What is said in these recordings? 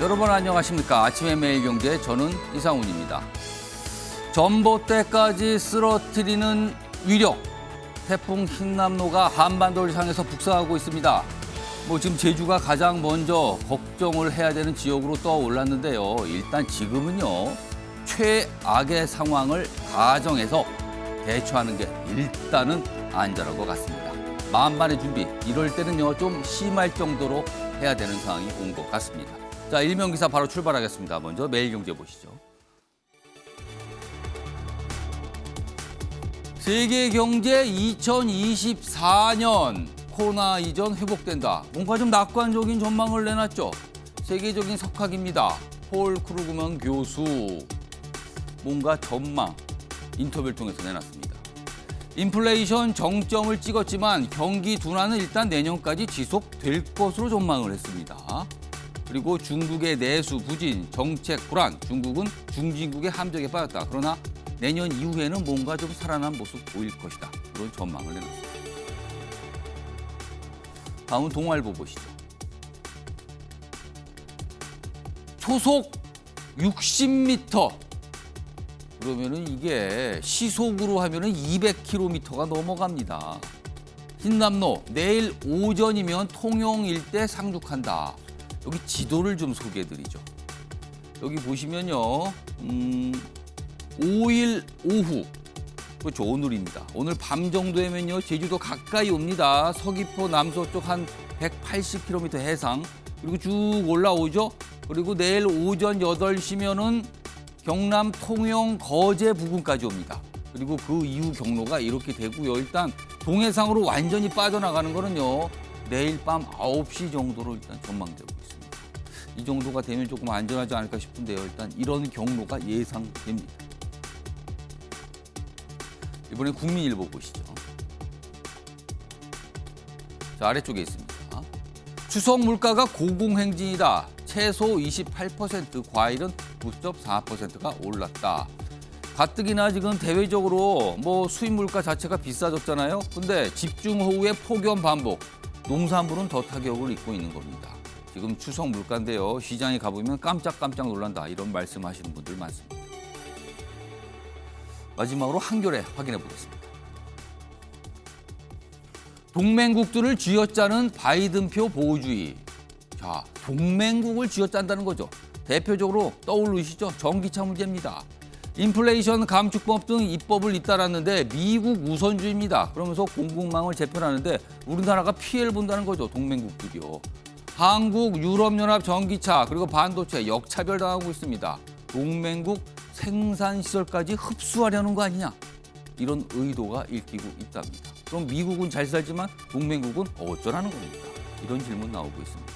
여러분 안녕하십니까? 아침의 매일경제 저는 이상훈입니다. 전봇대까지 쓰러뜨리는 위력. 태풍 흰남노가 한반도를 향해서 북상하고 있습니다. 지금 제주가 가장 먼저 걱정을 해야 되는 지역으로 떠올랐는데요. 일단 지금은요. 최악의 상황을 가정해서 대처하는 게 일단은 안전한 것 같습니다. 만반의 준비, 이럴 때는요. 좀 심할 정도로 해야 되는 상황이 온 것 같습니다. 자, 일면 기사 바로 출발하겠습니다. 먼저 매일경제 보시죠. 세계 경제 2024년 코로나 이전 회복된다. 뭔가 좀 낙관적인 전망을 내놨죠. 세계적인 석학입니다. 폴 크루그먼 교수. 뭔가 전망 인터뷰를 통해서 내놨습니다. 인플레이션 정점을 찍었지만 경기 둔화는 일단 내년까지 지속될 것으로 전망을 했습니다. 그리고 중국의 내수 부진, 정책 불안, 중국은 중진국의 함정에 빠졌다. 그러나 내년 이후에는 뭔가 좀 살아난 모습 보일 것이다. 그런 전망을 내놨습니다. 다음은 동아일보 보시죠. 초속 60m. 그러면은 이게 시속으로 하면은 200km가 넘어갑니다. 흰남노 내일 오전이면 통영 일대 상륙한다. 여기 지도를 좀 소개해드리죠. 여기 보시면요, 5일 오후, 그렇죠, 오늘입니다. 오늘 밤 정도면요, 제주도 가까이 옵니다. 서귀포 남서쪽 한 180km 해상, 그리고 쭉 올라오죠. 그리고 내일 오전 8시면은 경남 통영 거제 부근까지 옵니다. 그리고 그 이후 경로가 이렇게 되고요. 일단 동해상으로 완전히 빠져나가는 거는요, 내일 밤 9시 정도로 일단 전망되고 있습니다. 이 정도가 되면 조금 안전하지 않을까 싶은데요. 일단 이런 경로가 예상됩니다. 이번엔 국민일보 보시죠. 자, 아래쪽에 있습니다. 추석 물가가 고공행진이다. 채소 28%, 과일은 9.4%가 올랐다. 가뜩이나 지금 대외적으로 수입 물가 자체가 비싸졌잖아요. 근데 집중호우의 폭염 반복, 농산물은 더 타격을 입고 있는 겁니다. 지금 추석 물가인데요. 시장에 가보면 깜짝깜짝 놀란다. 이런 말씀하시는 분들 많습니다. 마지막으로 한겨레 확인해 보겠습니다. 동맹국들을 쥐어짜는 바이든표 보호주의. 자, 동맹국을 쥐어짠다는 거죠. 대표적으로 떠오르시죠? 전기차 문제입니다. 인플레이션 감축법 등 입법을 잇따랐는데 미국 우선주의입니다. 그러면서 공급망을 재편하는데 우리나라가 피해를 본다는 거죠. 동맹국들이요. 한국, 유럽연합 전기차 그리고 반도체 역차별당하고 있습니다. 동맹국 생산시설까지 흡수하려는 거 아니냐. 이런 의도가 읽히고 있답니다. 그럼 미국은 잘 살지만 동맹국은 어쩌라는 겁니까? 이런 질문 나오고 있습니다.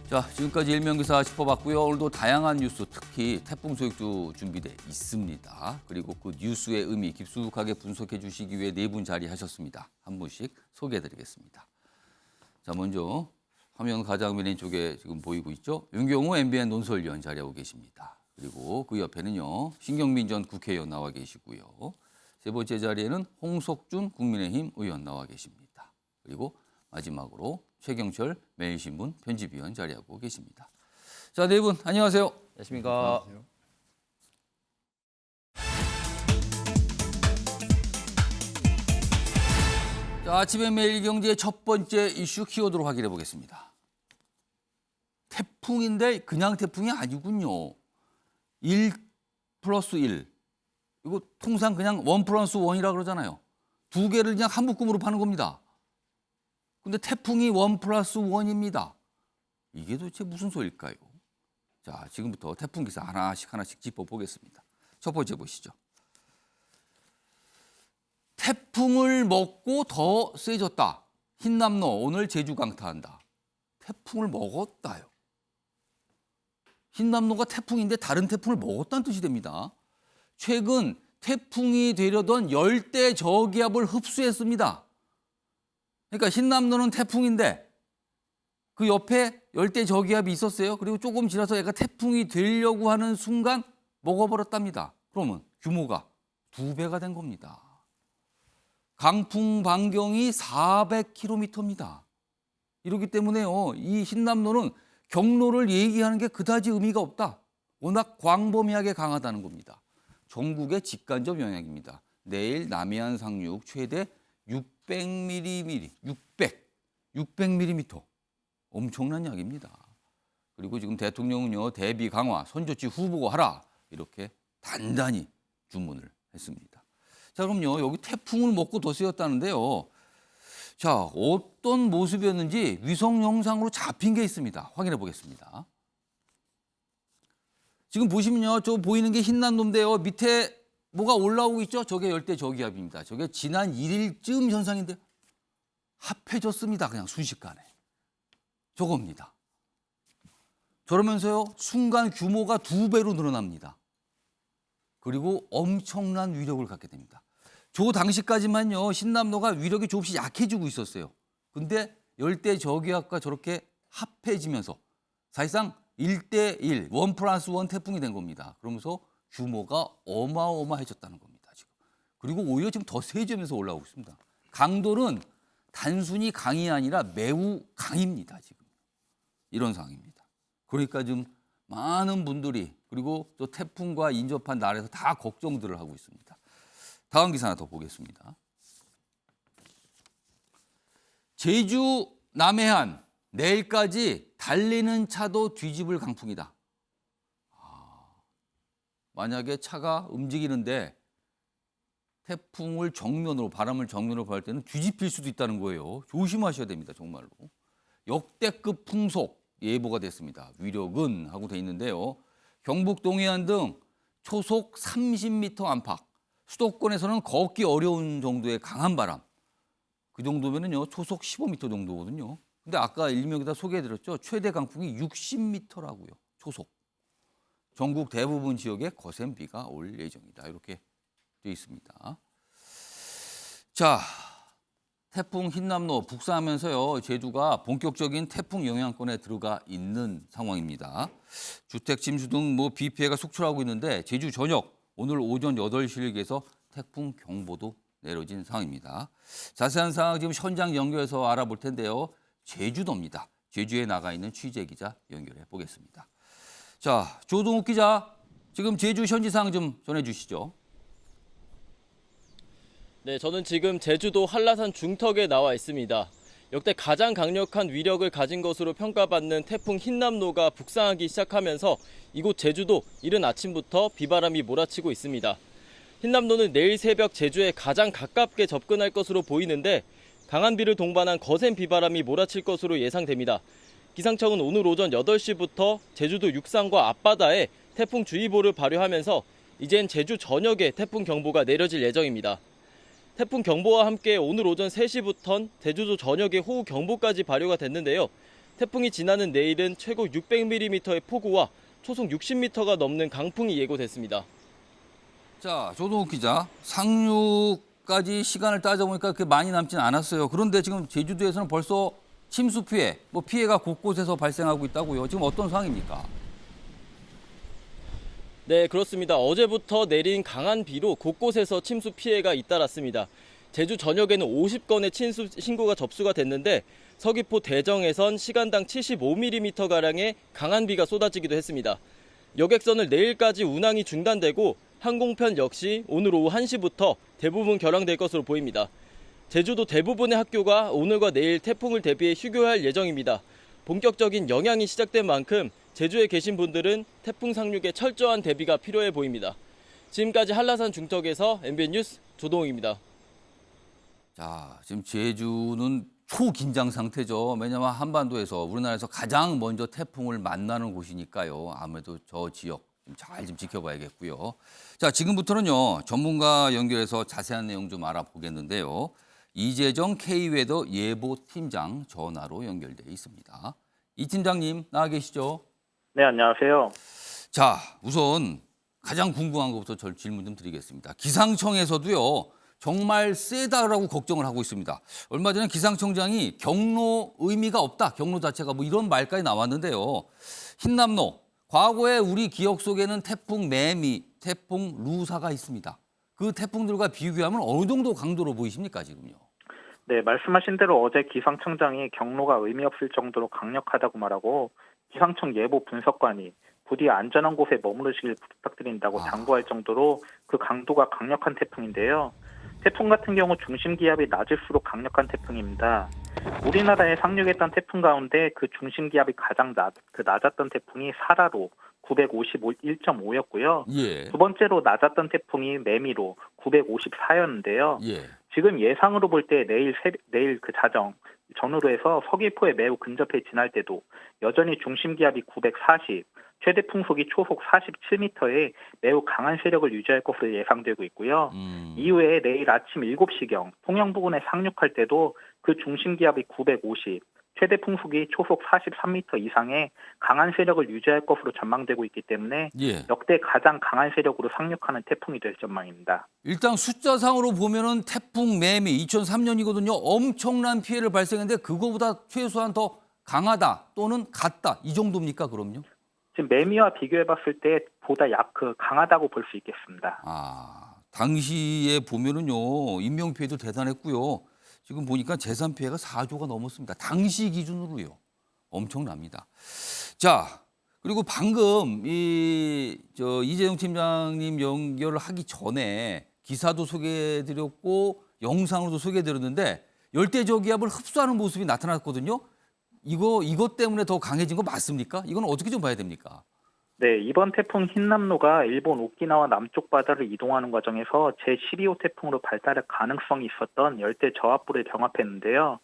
자, 지금까지 일면기사 짚어봤고요. 오늘도 다양한 뉴스, 특히 태풍 소식도 준비돼 있습니다. 그리고 그 뉴스의 의미 깊숙하게 분석해 주시기 위해 네 분 자리하셨습니다. 한 분씩 소개해드리겠습니다. 자, 먼저 화면 가장 왼쪽에 지금 보이고 있죠. 윤경호 MBN 논설위원 자리하고 계십니다. 그리고 그 옆에는요, 신경민 전 국회의원 나와 계시고요. 세 번째 자리에는 홍석준 국민의힘 의원 나와 계십니다. 그리고 마지막으로 최경철 매일신문 편집위원 자리하고 계십니다. 자, 네 분 안녕하세요. 안녕하십니까. 자, 아침의 매일경제의 첫 번째 이슈 키워드로 확인해 보겠습니다. 태풍인데 그냥 태풍이 아니군요. 1 플러스 1. 이거 통상 그냥 1 플러스 1이라고 그러잖아요. 두 개를 그냥 한 묶음으로 파는 겁니다. 근데 태풍이 1 플러스 1입니다. 이게 도대체 무슨 소리일까요? 자, 지금부터 태풍 기사 하나씩 짚어보겠습니다. 첫 번째 보시죠. 태풍을 먹고 더 세졌다. 흰남노 오늘 제주 강타한다. 태풍을 먹었다요. 흰남노가 태풍인데 다른 태풍을 먹었다는 뜻이 됩니다. 최근 태풍이 되려던 열대 저기압을 흡수했습니다. 그러니까 흰남노는 태풍인데 그 옆에 열대 저기압이 있었어요. 그리고 조금 지나서 얘가 태풍이 되려고 하는 순간 먹어버렸답니다. 그러면 규모가 2배가 된 겁니다. 강풍 반경이 400km입니다. 이렇기 때문에요. 이 흰남노는 경로를 얘기하는 게 그다지 의미가 없다. 워낙 광범위하게 강하다는 겁니다. 전국의 직간접 영향입니다. 내일 남해안 상륙 최대 600mm, 600mm. 엄청난 양입니다. 그리고 지금 대통령은요, 대비 강화, 선조치 후보하라 이렇게 단단히 주문을 했습니다. 자, 그럼요, 여기 태풍을 먹고 더 세웠다는데요. 자, 어떤 모습이었는지 위성 영상으로 잡힌 게 있습니다. 확인해 보겠습니다. 지금 보시면요, 저 보이는 게 흰남노인데요. 밑에 뭐가 올라오고 있죠? 저게 열대 저기압입니다. 저게 지난 1일쯤 현상인데 합해졌습니다. 그냥 순식간에. 저겁니다. 저러면서요, 순간 규모가 2배로 늘어납니다. 그리고 엄청난 위력을 갖게 됩니다. 저 당시까지만요, 흰남노가 위력이 조금씩 약해지고 있었어요. 근데 열대 저기압과 저렇게 합해지면서 사실상 1대1, 1+1 태풍이 된 겁니다. 그러면서 규모가 어마어마해졌다는 겁니다, 지금. 그리고 오히려 지금 더 세지면서 올라오고 있습니다. 강도는 단순히 강이 아니라 매우 강입니다, 지금. 이런 상황입니다. 그러니까 좀 많은 분들이 그리고 또 태풍과 인접한 나라에서 다 걱정들을 하고 있습니다. 다음 기사 하나 더 보겠습니다. 제주 남해안 내일까지 달리는 차도 뒤집을 강풍이다. 만약에 차가 움직이는데 태풍을 정면으로, 바람을 정면으로 받을 때는 뒤집힐 수도 있다는 거예요. 조심하셔야 됩니다, 정말로. 역대급 풍속 예보가 됐습니다. 위력은 하고 돼 있는데요. 경북 동해안 등 초속 30m 안팎, 수도권에서는 걷기 어려운 정도의 강한 바람. 그 정도면은요, 초속 15m 정도거든요. 근데 아까 일명에다 소개해드렸죠. 최대 강풍이 60m라고요. 초속. 전국 대부분 지역에 거센 비가 올 예정이다. 이렇게 되어 있습니다. 자, 태풍 흰남노 북상하면서요, 제주가 본격적인 태풍 영향권에 들어가 있는 상황입니다. 주택 침수 등 비 피해가 속출하고 있는데 제주 전역 오늘 오전 8시를 기해서 태풍 경보도 내려진 상황입니다. 자세한 상황 지금 현장 연결해서 알아볼 텐데요. 제주도입니다. 제주에 나가 있는 취재 기자 연결해 보겠습니다. 자, 조동욱 기자, 지금 제주 현지 상황 좀 전해주시죠. 네, 저는 지금 제주도 한라산 중턱에 나와 있습니다. 역대 가장 강력한 위력을 가진 것으로 평가받는 태풍 흰남노가 북상하기 시작하면서 이곳 제주도 이른 아침부터 비바람이 몰아치고 있습니다. 흰남노는 내일 새벽 제주에 가장 가깝게 접근할 것으로 보이는데 강한 비를 동반한 거센 비바람이 몰아칠 것으로 예상됩니다. 기상청은 오늘 오전 8시부터 제주도 육상과 앞바다에 태풍주의보를 발효하면서 이젠 제주 전역에 태풍 경보가 내려질 예정입니다. 태풍 경보와 함께 오늘 오전 3시부턴 제주도 전역에 호우 경보까지 발효가 됐는데요. 태풍이 지나는 내일은 최고 600mm의 폭우와 초속 60m가 넘는 강풍이 예고됐습니다. 자, 조동욱 기자, 상륙까지 시간을 따져보니까 그렇게 많이 남지는 않았어요. 그런데 지금 제주도에서는 벌써 침수 피해, 피해가 곳곳에서 발생하고 있다고요. 지금 어떤 상황입니까? 네, 그렇습니다. 어제부터 내린 강한 비로 곳곳에서 침수 피해가 잇따랐습니다. 제주 전역에는 50건의 침수 신고가 접수가 됐는데 서귀포 대정에선 시간당 75mm가량의 강한 비가 쏟아지기도 했습니다. 여객선을 내일까지 운항이 중단되고 항공편 역시 오늘 오후 1시부터 대부분 결항될 것으로 보입니다. 제주도 대부분의 학교가 오늘과 내일 태풍을 대비해 휴교할 예정입니다. 본격적인 영향이 시작된 만큼 제주에 계신 분들은 태풍 상륙에 철저한 대비가 필요해 보입니다. 지금까지 한라산 중턱에서 MBN 뉴스 조동욱입니다. 자, 지금 제주는 초긴장 상태죠. 왜냐하면 한반도에서 우리나라에서 가장 먼저 태풍을 만나는 곳이니까요. 아무래도 저 지역 잘 좀 지켜봐야겠고요. 자, 지금부터는요, 전문가 연결해서 자세한 내용 좀 알아보겠는데요. 이재정 K웨더 예보팀장 전화로 연결돼 있습니다. 이 팀장님 나와 계시죠? 네, 안녕하세요. 자, 우선 가장 궁금한 것부터 저 질문 좀 드리겠습니다. 기상청에서도요, 정말 세다라고 걱정을 하고 있습니다. 얼마 전에 기상청장이 경로 의미가 없다, 경로 자체가 이런 말까지 나왔는데요. 흰남노, 과거에 우리 기억 속에는 태풍 매미, 태풍 루사가 있습니다. 그 태풍들과 비교하면 어느 정도 강도로 보이십니까, 지금요? 네, 말씀하신 대로 어제 기상청장이 경로가 의미 없을 정도로 강력하다고 말하고 기상청 예보 분석관이 부디 안전한 곳에 머무르시길 부탁드린다고 당부할 정도로 그 강도가 강력한 태풍인데요. 태풍 같은 경우 중심 기압이 낮을수록 강력한 태풍입니다. 우리나라에 상륙했던 태풍 가운데 그 중심 기압이 가장 낮았던 태풍이 사라로 951.5였고요. 예. 두 번째로 낮았던 태풍이 매미로 954였는데요. 예. 지금 예상으로 볼 때 내일 그 자정 전후로 해서 서귀포에 매우 근접해 지날 때도 여전히 중심 기압이 940, 최대 풍속이 초속 47m의 매우 강한 세력을 유지할 것으로 예상되고 있고요. 이후에 내일 아침 7시경 통영 부근에 상륙할 때도 그 중심 기압이 950, 최대 풍속이 초속 43m 이상의 강한 세력을 유지할 것으로 전망되고 있기 때문에 예. 역대 가장 강한 세력으로 상륙하는 태풍이 될 전망입니다. 일단 숫자상으로 보면은 태풍 매미 2003년이거든요. 엄청난 피해를 발생했는데 그거보다 최소한 더 강하다 또는 같다 이 정도입니까? 그럼요? 지금 매미와 비교해봤을 때 보다 강하다고 볼 수 있겠습니다. 당시에 보면은요 인명 피해도 대단했고요. 지금 보니까 재산 피해가 4조가 넘었습니다. 당시 기준으로요. 엄청납니다. 자, 그리고 방금 이재용 팀장님 연결을 하기 전에 기사도 소개해드렸고 영상으로도 소개해드렸는데 열대저기압을 흡수하는 모습이 나타났거든요. 이것 때문에 더 강해진 거 맞습니까? 이건 어떻게 좀 봐야 됩니까? 네, 이번 태풍 흰남노가 일본 오키나와 남쪽 바다를 이동하는 과정에서 제12호 태풍으로 발달할 가능성이 있었던 열대 저압부를 병합했는데요.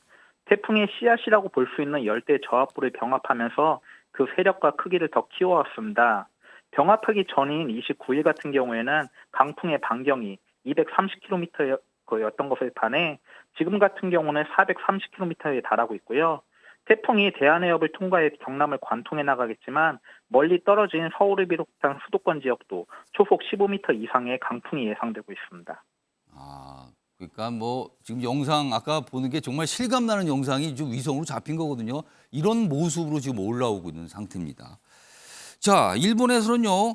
태풍의 씨앗이라고 볼 수 있는 열대 저압부를 병합하면서 그 세력과 크기를 더 키워왔습니다. 병합하기 전인 29일 같은 경우에는 강풍의 반경이 230km였던 것에 반해 지금 같은 경우는 430km에 달하고 있고요. 태풍이 대한해협을 통과해 경남을 관통해 나가겠지만 멀리 떨어진 서울을 비롯한 수도권 지역도 초속 15m 이상의 강풍이 예상되고 있습니다. 그러니까 지금 영상 아까 보는 게 정말 실감나는 영상이 좀 위성으로 잡힌 거거든요. 이런 모습으로 지금 올라오고 있는 상태입니다. 자, 일본에서는요.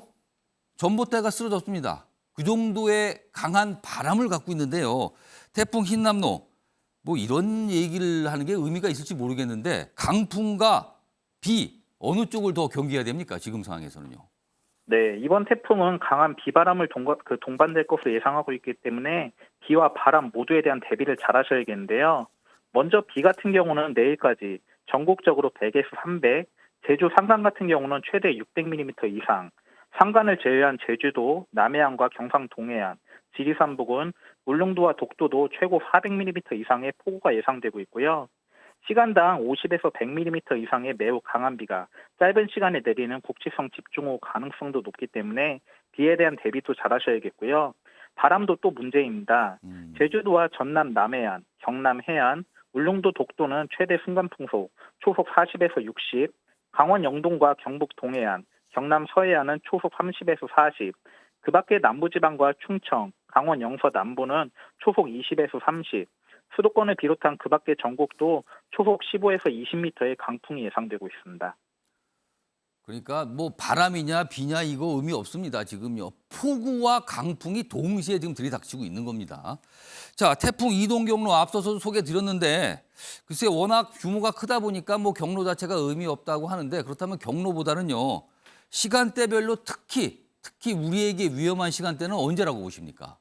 전봇대가 쓰러졌습니다. 그 정도의 강한 바람을 갖고 있는데요. 태풍 흰남노 이런 얘기를 하는 게 의미가 있을지 모르겠는데 강풍과 비 어느 쪽을 더 경계해야 됩니까? 지금 상황에서는요. 네, 이번 태풍은 강한 비바람을 동반될 것으로 예상하고 있기 때문에 비와 바람 모두에 대한 대비를 잘 하셔야겠는데요. 먼저 비 같은 경우는 내일까지 전국적으로 100에서 300, 제주 산간 같은 경우는 최대 600mm 이상, 산간을 제외한 제주도, 남해안과 경상 동해안, 지리산 부근, 울릉도와 독도도 최고 400mm 이상의 폭우가 예상되고 있고요. 시간당 50에서 100mm 이상의 매우 강한 비가 짧은 시간에 내리는 국지성 집중호우 가능성도 높기 때문에 비에 대한 대비도 잘 하셔야겠고요. 바람도 또 문제입니다. 제주도와 전남 남해안, 경남 해안, 울릉도 독도는 최대 순간풍속 초속 40에서 60, 강원 영동과 경북 동해안, 경남 서해안은 초속 30에서 40, 그 밖에 남부지방과 충청, 강원 영서 남부는 초속 20에서 30, 수도권을 비롯한 그 밖의 전국도 초속 15에서 20m의 강풍이 예상되고 있습니다. 그러니까 바람이냐 비냐 이거 의미 없습니다. 지금요. 폭우와 강풍이 동시에 지금 들이닥치고 있는 겁니다. 자, 태풍 이동 경로 앞서서 소개드렸는데 글쎄 워낙 규모가 크다 보니까 경로 자체가 의미 없다고 하는데 그렇다면 경로보다는요. 시간대별로 특히 우리에게 위험한 시간대는 언제라고 보십니까?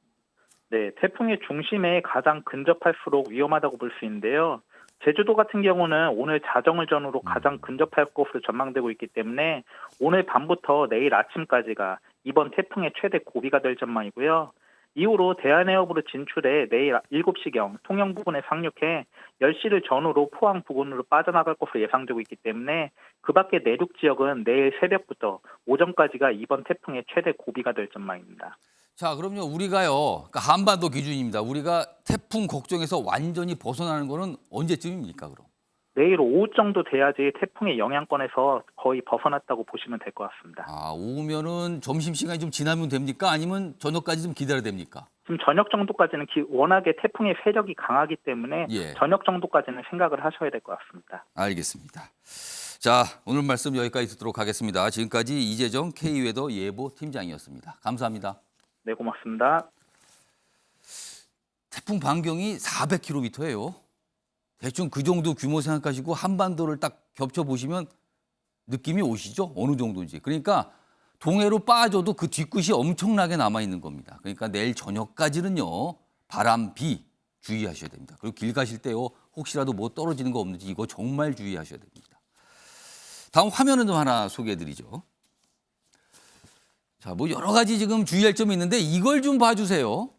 네, 태풍의 중심에 가장 근접할수록 위험하다고 볼 수 있는데요. 제주도 같은 경우는 오늘 자정을 전후로 가장 근접할 것으로 전망되고 있기 때문에 오늘 밤부터 내일 아침까지가 이번 태풍의 최대 고비가 될 전망이고요. 이후로 대한해협으로 진출해 내일 7시경 통영 부근에 상륙해 10시를 전후로 포항 부근으로 빠져나갈 것으로 예상되고 있기 때문에 그 밖의 내륙 지역은 내일 새벽부터 오전까지가 이번 태풍의 최대 고비가 될 전망입니다. 자, 그럼요. 우리가요. 그러니까 한반도 기준입니다. 우리가 태풍 걱정에서 완전히 벗어나는 거는 언제쯤입니까, 그럼? 내일 오후 정도 돼야지 태풍의 영향권에서 거의 벗어났다고 보시면 될 것 같습니다. 오후면은 점심시간이 좀 지나면 됩니까? 아니면 저녁까지 좀 기다려야 됩니까? 지금 저녁 정도까지는 워낙에 태풍의 세력이 강하기 때문에 저녁 정도까지는 생각을 하셔야 될 것 같습니다. 알겠습니다. 자, 오늘 말씀 여기까지 듣도록 하겠습니다. 지금까지 이재정 K웨더 예보 팀장이었습니다. 감사합니다. 네, 고맙습니다. 태풍 반경이 400km예요. 대충 그 정도 규모 생각하시고 한반도를 딱 겹쳐보시면 느낌이 오시죠? 어느 정도인지. 그러니까 동해로 빠져도 그 뒤끝이 엄청나게 남아있는 겁니다. 그러니까 내일 저녁까지는요. 바람, 비 주의하셔야 됩니다. 그리고 길 가실 때요. 혹시라도 뭐 떨어지는 거 없는지 이거 정말 주의하셔야 됩니다. 다음 화면을 좀 하나 소개해드리죠. 자, 뭐 여러 가지 지금 주의할 점이 있는데 이걸 좀 봐주세요.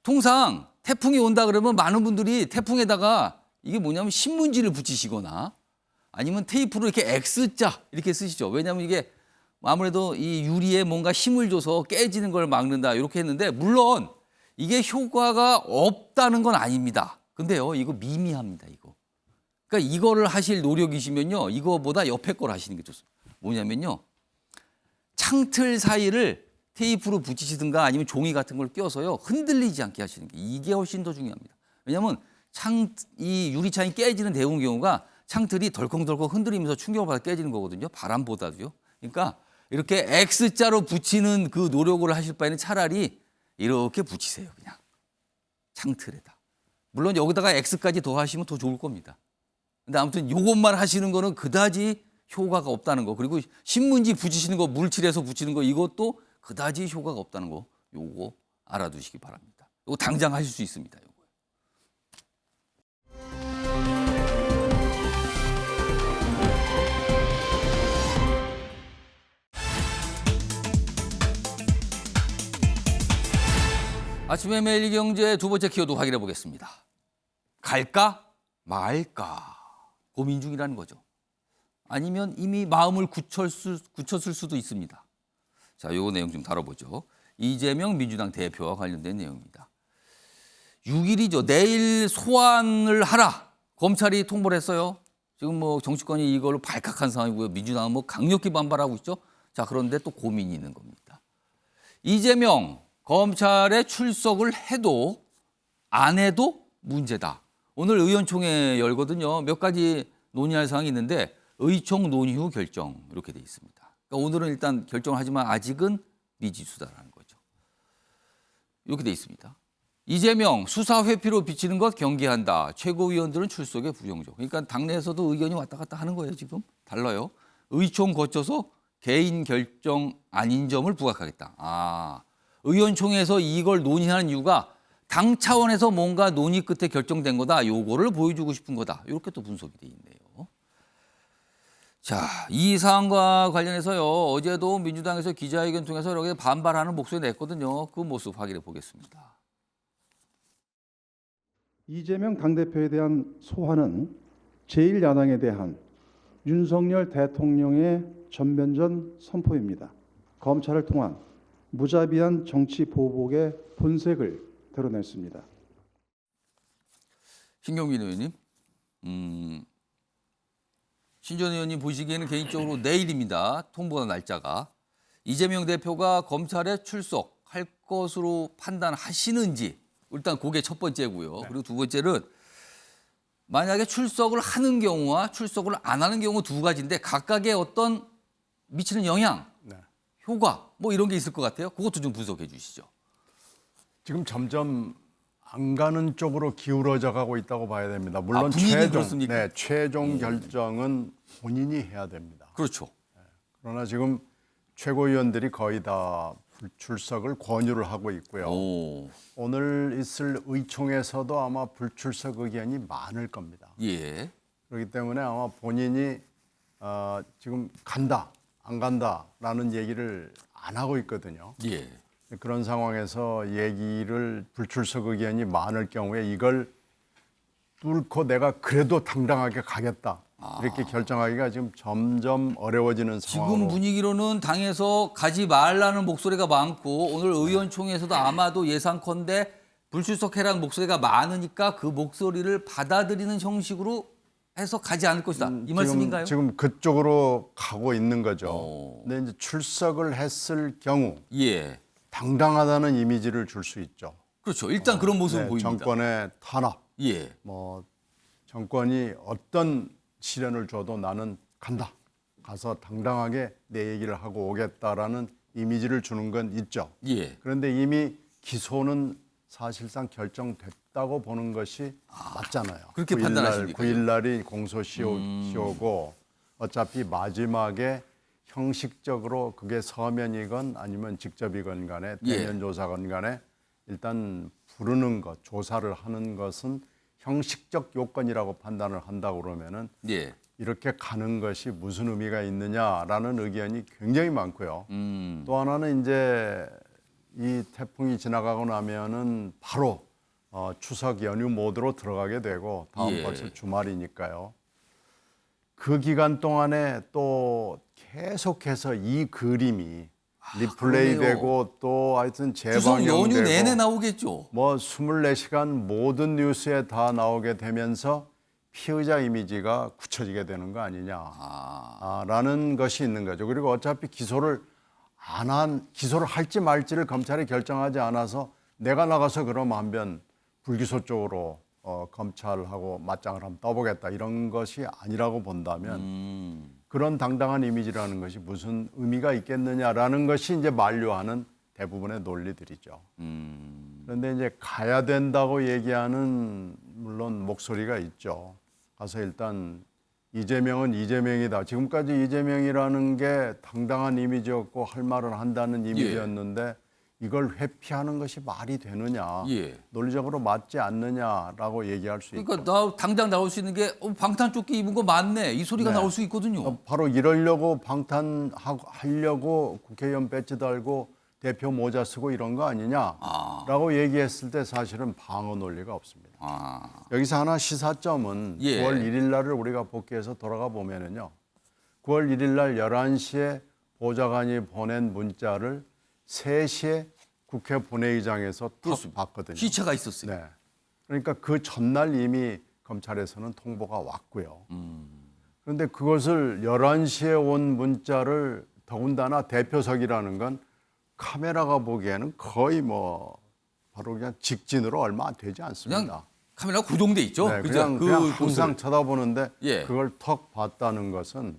통상 태풍이 온다 그러면 많은 분들이 태풍에다가 이게 뭐냐면 신문지를 붙이시거나 아니면 테이프로 이렇게 X자 이렇게 쓰시죠. 왜냐하면 이게 아무래도 이 유리에 뭔가 힘을 줘서 깨지는 걸 막는다 이렇게 했는데 물론 이게 효과가 없다는 건 아닙니다. 근데요, 이거 미미합니다, 이거. 그러니까 이거를 하실 노력이시면요, 이거보다 옆에 걸 하시는 게 좋습니다. 뭐냐면요, 창틀 사이를 테이프로 붙이시든가 아니면 종이 같은 걸 껴서요, 흔들리지 않게 하시는 게 이게 훨씬 더 중요합니다. 왜냐하면 이 유리창이 깨지는 대부분 경우가 창틀이 덜컹덜컹 흔들리면서 충격을 받아 깨지는 거거든요. 바람보다도요. 그러니까 이렇게 X자로 붙이는 그 노력을 하실 바에는 차라리 이렇게 붙이세요, 그냥. 창틀에다. 물론 여기다가 X까지 더 하시면 더 좋을 겁니다. 근데 아무튼 요것만 하시는 거는 그다지 효과가 없다는 거. 그리고 신문지 붙이시는 거, 물칠해서 붙이는 거 이것도 그다지 효과가 없다는 거. 요거 알아두시기 바랍니다. 요거 당장 하실 수 있습니다. 요거. 아침에 매일경제 두 번째 키워드 확인해 보겠습니다. 갈까 말까 고민 중이라는 거죠. 아니면 이미 마음을 굳혔을 수도 있습니다. 자, 요 내용 좀 다뤄보죠. 이재명 민주당 대표와 관련된 내용입니다. 6일이죠. 내일 소환을 하라. 검찰이 통보를 했어요. 지금 뭐 정치권이 이걸로 발칵한 상황이고요. 민주당은 뭐 강력히 반발하고 있죠. 자, 그런데 또 고민이 있는 겁니다. 이재명 검찰에 출석을 해도 안 해도 문제다. 오늘 의원총회 열거든요. 몇 가지 논의할 사항이 있는데 의총 논의 후 결정 이렇게 돼 있습니다. 그러니까 오늘은 일단 결정을 하지만 아직은 미지수다라는 거죠. 이렇게 돼 있습니다. 이재명 수사 회피로 비치는 것 경계한다. 최고위원들은 출석에 부정적. 그러니까 당내에서도 의견이 왔다 갔다 하는 거예요. 지금 달라요. 의총 거쳐서 개인 결정 아닌 점을 부각하겠다. 의원총회에서 이걸 논의하는 이유가 당 차원에서 뭔가 논의 끝에 결정된 거다. 요거를 보여주고 싶은 거다. 이렇게 또 분석이 돼 있네요. 자, 이 사안과 관련해서요. 어제도 민주당에서 기자회견 통해서 이렇게 반발하는 목소리 냈거든요. 그 모습 확인해 보겠습니다. 이재명 당대표에 대한 소환은 제1야당에 대한 윤석열 대통령의 전면전 선포입니다. 검찰을 통한 무자비한 정치 보복의 본색을 드러냈습니다. 신경민 의원님, 신 전 의원님 보시기에는 개인적으로 내일입니다. 통보한 날짜가. 이재명 대표가 검찰에 출석할 것으로 판단하시는지 일단 그게 첫 번째고요. 그리고 두 번째는 만약에 출석을 하는 경우와 출석을 안 하는 경우 두 가지인데 각각의 어떤 미치는 영향, 효과 뭐 이런 게 있을 것 같아요. 그것도 좀 분석해 주시죠. 지금 점점 안 가는 쪽으로 기울어져 가고 있다고 봐야 됩니다. 물론 분위기 그렇습니까? 최종 결정은 본인이 해야 됩니다. 그렇죠. 그러나 지금 최고위원들이 거의 다 불출석을 권유를 하고 있고요. 오늘 있을 의총에서도 아마 불출석 의견이 많을 겁니다. 예. 그렇기 때문에 아마 본인이 지금 간다, 안 간다라는 얘기를 안 하고 있거든요. 예. 그런 상황에서 얘기를 불출석 의견이 많을 경우에 이걸 뚫고 내가 그래도 당당하게 가겠다. 이렇게 결정하기가 지금 점점 어려워지는 상황으로. 지금 분위기로는 당에서 가지 말라는 목소리가 많고 오늘 의원총회에서도 아마도 예상컨대 불출석해라는 목소리가 많으니까 그 목소리를 받아들이는 형식으로 해서 가지 않을 것이다. 이 말씀인가요? 지금 그쪽으로 가고 있는 거죠. 근데 이제 출석을 했을 경우 예. 당당하다는 이미지를 줄 수 있죠. 그렇죠. 일단 그런 모습을 보입니다. 정권의 탄압, 예. 뭐 정권이 어떤 시련을 줘도 나는 간다. 가서 당당하게 내 얘기를 하고 오겠다라는 이미지를 주는 건 있죠. 예. 그런데 이미 기소는 사실상 결정됐다고 보는 것이 맞잖아요. 그렇게 판단하십니까? 9일 날이 공소시효고 어차피 마지막에 형식적으로 그게 서면이건 아니면 직접이건 간에 대면 조사건 간에 일단 부르는 것, 조사를 하는 것은 형식적 요건이라고 판단을 한다고 그러면은 예. 이렇게 가는 것이 무슨 의미가 있느냐라는 의견이 굉장히 많고요. 또 하나는 이제 이 태풍이 지나가고 나면은 바로 추석 연휴 모드로 들어가게 되고 다음 예. 벌써 주말이니까요. 그 기간 동안에 또 계속해서 이 그림이 리플레이 그러네요. 되고 또 하여튼 추석 재방영되고 연휴 내내 나오겠죠. 뭐 24시간 모든 뉴스에 다 나오게 되면서 피의자 이미지가 굳혀지게 되는 거 아니냐라는 것이 있는 거죠. 그리고 어차피 기소를 할지 말지를 검찰이 결정하지 않아서 내가 나가서 그럼 한번 불기소 쪽으로 검찰하고 맞짱을 한번 떠보겠다 이런 것이 아니라고 본다면 그런 당당한 이미지라는 것이 무슨 의미가 있겠느냐라는 것이 이제 만류하는 대부분의 논리들이죠. 그런데 이제 가야 된다고 얘기하는 물론 목소리가 있죠. 가서 일단 이재명은 이재명이다. 지금까지 이재명이라는 게 당당한 이미지였고 할 말을 한다는 이미지였는데 이걸 회피하는 것이 말이 되느냐. 예. 논리적으로 맞지 않느냐라고 얘기할 수 있고. 그러니까 나 당장 나올 수 있는 게 방탄조끼 입은 거 맞네. 이 소리가 나올 수 있거든요. 바로 이러려고 방탄하려고 국회의원 배지 달고 대표 모자 쓰고 이런 거 아니냐라고 얘기했을 때 사실은 방어 논리가 없습니다. 여기서 하나 시사점은 9월 1일 날을 우리가 복귀해서 돌아가 보면은요. 9월 1일 날 11시에 보좌관이 보낸 문자를 3시에 국회 본회의장에서 톡 봤거든요. 시차가 있었어요. 네. 그러니까 그 전날 이미 검찰에서는 통보가 왔고요. 그런데 그것을 11시에 온 문자를 더군다나 대표석이라는 건 카메라가 보기에는 거의 뭐 바로 그냥 직진으로 얼마 안 되지 않습니다. 그냥 카메라 고정돼 있죠. 네, 그죠? 그냥 항상 곳을. 쳐다보는데 예. 그걸 턱 봤다는 것은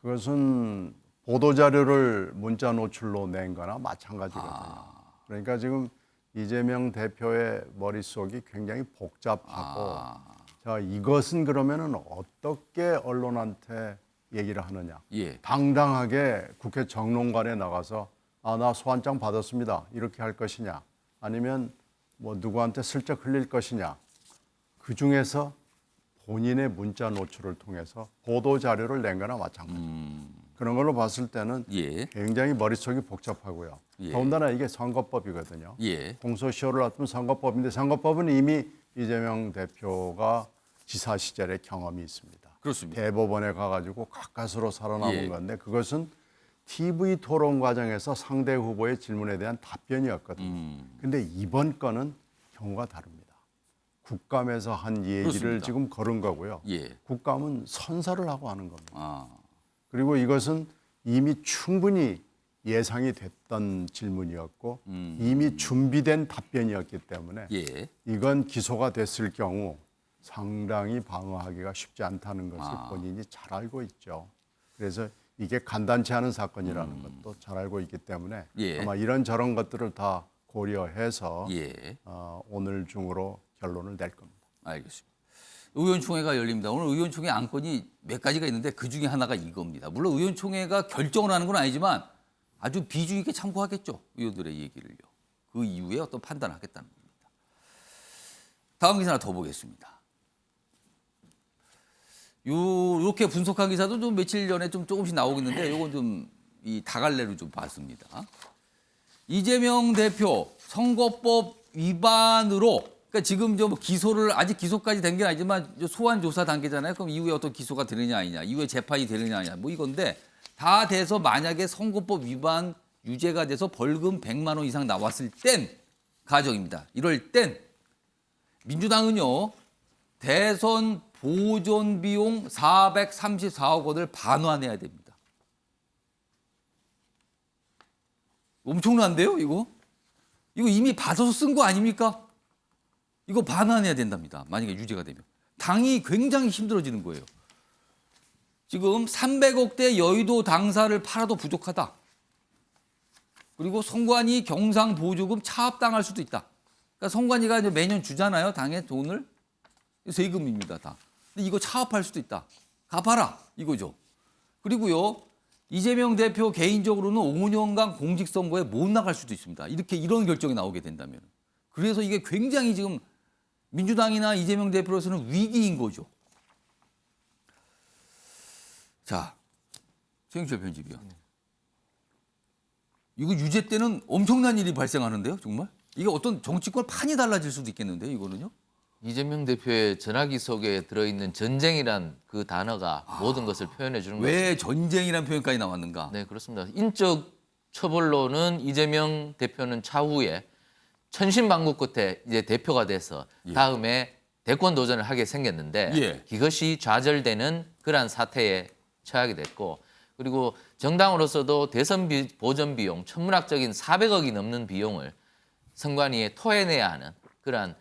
그것은 보도자료를 문자 노출로 낸 거나 마찬가지거든요. 그러니까 지금 이재명 대표의 머릿속이 굉장히 복잡하고 자, 이것은 그러면은 어떻게 언론한테 얘기를 하느냐. 예. 당당하게 국회 정론관에 나가서 나 소환장 받았습니다. 이렇게 할 것이냐. 아니면 뭐 누구한테 슬쩍 흘릴 것이냐. 그중에서 본인의 문자 노출을 통해서 보도 자료를 낸 거나 마찬가지입니다. 그런 걸로 봤을 때는 굉장히 머릿속이 복잡하고요. 더군다나 이게 선거법이거든요. 공소시효를 앞둔 선거법인데 선거법은 이미 이재명 대표가 지사 시절의 경험이 있습니다. 그렇습니다. 대법원에 가가지고 가까스로 살아남은 건데 그것은 TV 토론 과정에서 상대 후보의 질문에 대한 답변이었거든요. 근데 이번 건은 경우가 다릅니다. 국감에서 한 얘기를 그렇습니다. 지금 걸은 거고요. 국감은 선서를 하고 하는 겁니다. 그리고 이것은 이미 충분히 예상이 됐던 질문이었고 이미 준비된 답변이었기 때문에 이건 기소가 됐을 경우 상당히 방어하기가 쉽지 않다는 것을 본인이 잘 알고 있죠. 그래서 이게 간단치 않은 사건이라는 것도 잘 알고 있기 때문에 아마 이런저런 것들을 다 고려해서 오늘 중으로 결론을 낼 겁니다. 알겠습니다. 의원총회가 열립니다. 오늘 의원총회 안건이 몇 가지가 있는데 그중에 하나가 이겁니다. 물론 의원총회가 결정을 하는 건 아니지만 아주 비중 있게 참고하겠죠. 의원들의 얘기를요. 그 이후에 어떤 판단을 하겠다는 겁니다. 다음 기사 하나 더 보겠습니다. 이렇게 분석한 기사도 좀 며칠 전에 좀 조금씩 나오고 있는데 이건 좀 이 다갈래로 좀 봤습니다. 이재명 대표 선거법 위반으로 그러니까 지금 좀 기소를 아직 기소까지 된 게 아니지만 소환 조사 단계잖아요. 그럼 이후에 어떤 기소가 되느냐 아니냐, 이후에 재판이 되느냐 아니냐 뭐 이건데 다 돼서 만약에 선거법 위반 유죄가 돼서 벌금 100만 원 이상 나왔을 땐 가정입니다. 이럴 땐 민주당은요. 대선 보존 비용 434억 원을 반환해야 됩니다. 엄청난데요, 이거? 이거 이미 받아서 쓴 거 아닙니까? 이거 반환해야 된답니다. 만약에 유죄가 되면. 당이 굉장히 힘들어지는 거예요. 지금 300억대 여의도 당사를 팔아도 부족하다. 그리고 선관위 경상보조금 차압당할 수도 있다. 그러니까 선관위가 이제 매년 주잖아요. 당에 돈을. 세금입니다, 다. 근데 이거 차압할 수도 있다. 갚아라 이거죠. 그리고요. 이재명 대표 개인적으로는 5년간 공직선거에 못 나갈 수도 있습니다. 이런 결정이 나오게 된다면. 그래서 이게 굉장히 지금 민주당이나 이재명 대표로서는 위기인 거죠. 자, 최영철 편집위원. 이거 유죄 때는 엄청난 일이 발생하는데요, 정말? 이게 어떤 정치권 판이 달라질 수도 있겠는데요, 이거는요? 이재명 대표의 전화기 속에 들어있는 전쟁이란 그 단어가 모든 것을 표현해 주는 거죠. 왜 전쟁이라는 표현까지 나왔는가? 네, 그렇습니다. 인적 처벌로는 이재명 대표는 차후에 천신만고 끝에 이제 대표가 돼서 다음에 대권 도전을 하게 생겼는데 예. 이것이 좌절되는 그러한 사태에 처하게 됐고 그리고 정당으로서도 대선 보전 비용 천문학적인 400억이 넘는 비용을 선관위에 토해내야 하는 그러한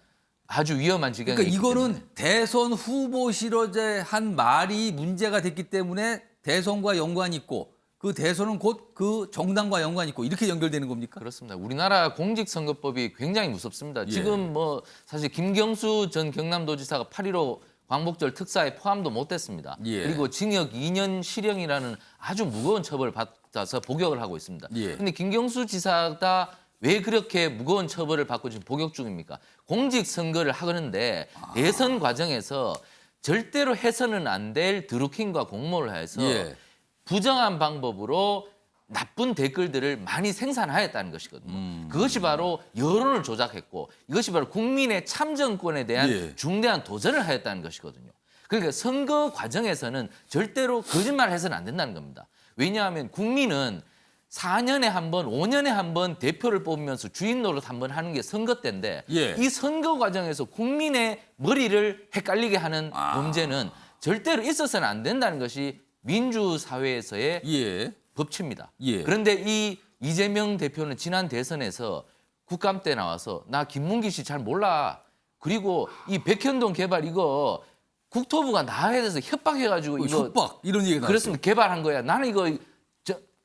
아주 위험한 지경이 그러니까 있기 이거는 때문에. 대선 후보실어제 한 말이 문제가 됐기 때문에 대선과 연관이 있고 그 대선은 곧 그 정당과 연관이 있고 이렇게 연결되는 겁니까? 그렇습니다. 우리나라 공직선거법이 굉장히 무섭습니다. 예. 지금 뭐 사실 김경수 전 경남도지사가 8.15 광복절 특사에 포함도 못됐습니다. 예. 그리고 징역 2년 실형이라는 아주 무거운 처벌을 받아서 복역을 하고 있습니다. 그런데 예. 김경수 지사가 왜 그렇게 무거운 처벌을 받고 지금 복역 중입니까? 공직선거를 하는데 대선 과정에서 절대로 해서는 안 될 드루킹과 공모를 해서 예. 부정한 방법으로 나쁜 댓글들을 많이 생산하였다는 것이거든요. 그것이 바로 여론을 조작했고 이것이 바로 국민의 참정권에 대한 예. 중대한 도전을 하였다는 것이거든요. 그러니까 선거 과정에서는 절대로 거짓말을 해서는 안 된다는 겁니다. 왜냐하면 국민은 4년에 한 번, 5년에 한 번 대표를 뽑으면서 주인 노릇 한 번 하는 게 선거 때인데 예. 이 선거 과정에서 국민의 머리를 헷갈리게 하는 문제는 절대로 있어서는 안 된다는 것이 민주사회에서의 예. 법치입니다. 예. 그런데 이 이재명 대표는 지난 대선에서 국감 때 나와서 나 김문기 씨 잘 몰라. 그리고 이 백현동 개발 이거 국토부가 나와야 돼서 협박해가지고 이거 협박 이런 얘기가 나왔어요. 그렇습니다. 개발한 거야. 나는 이거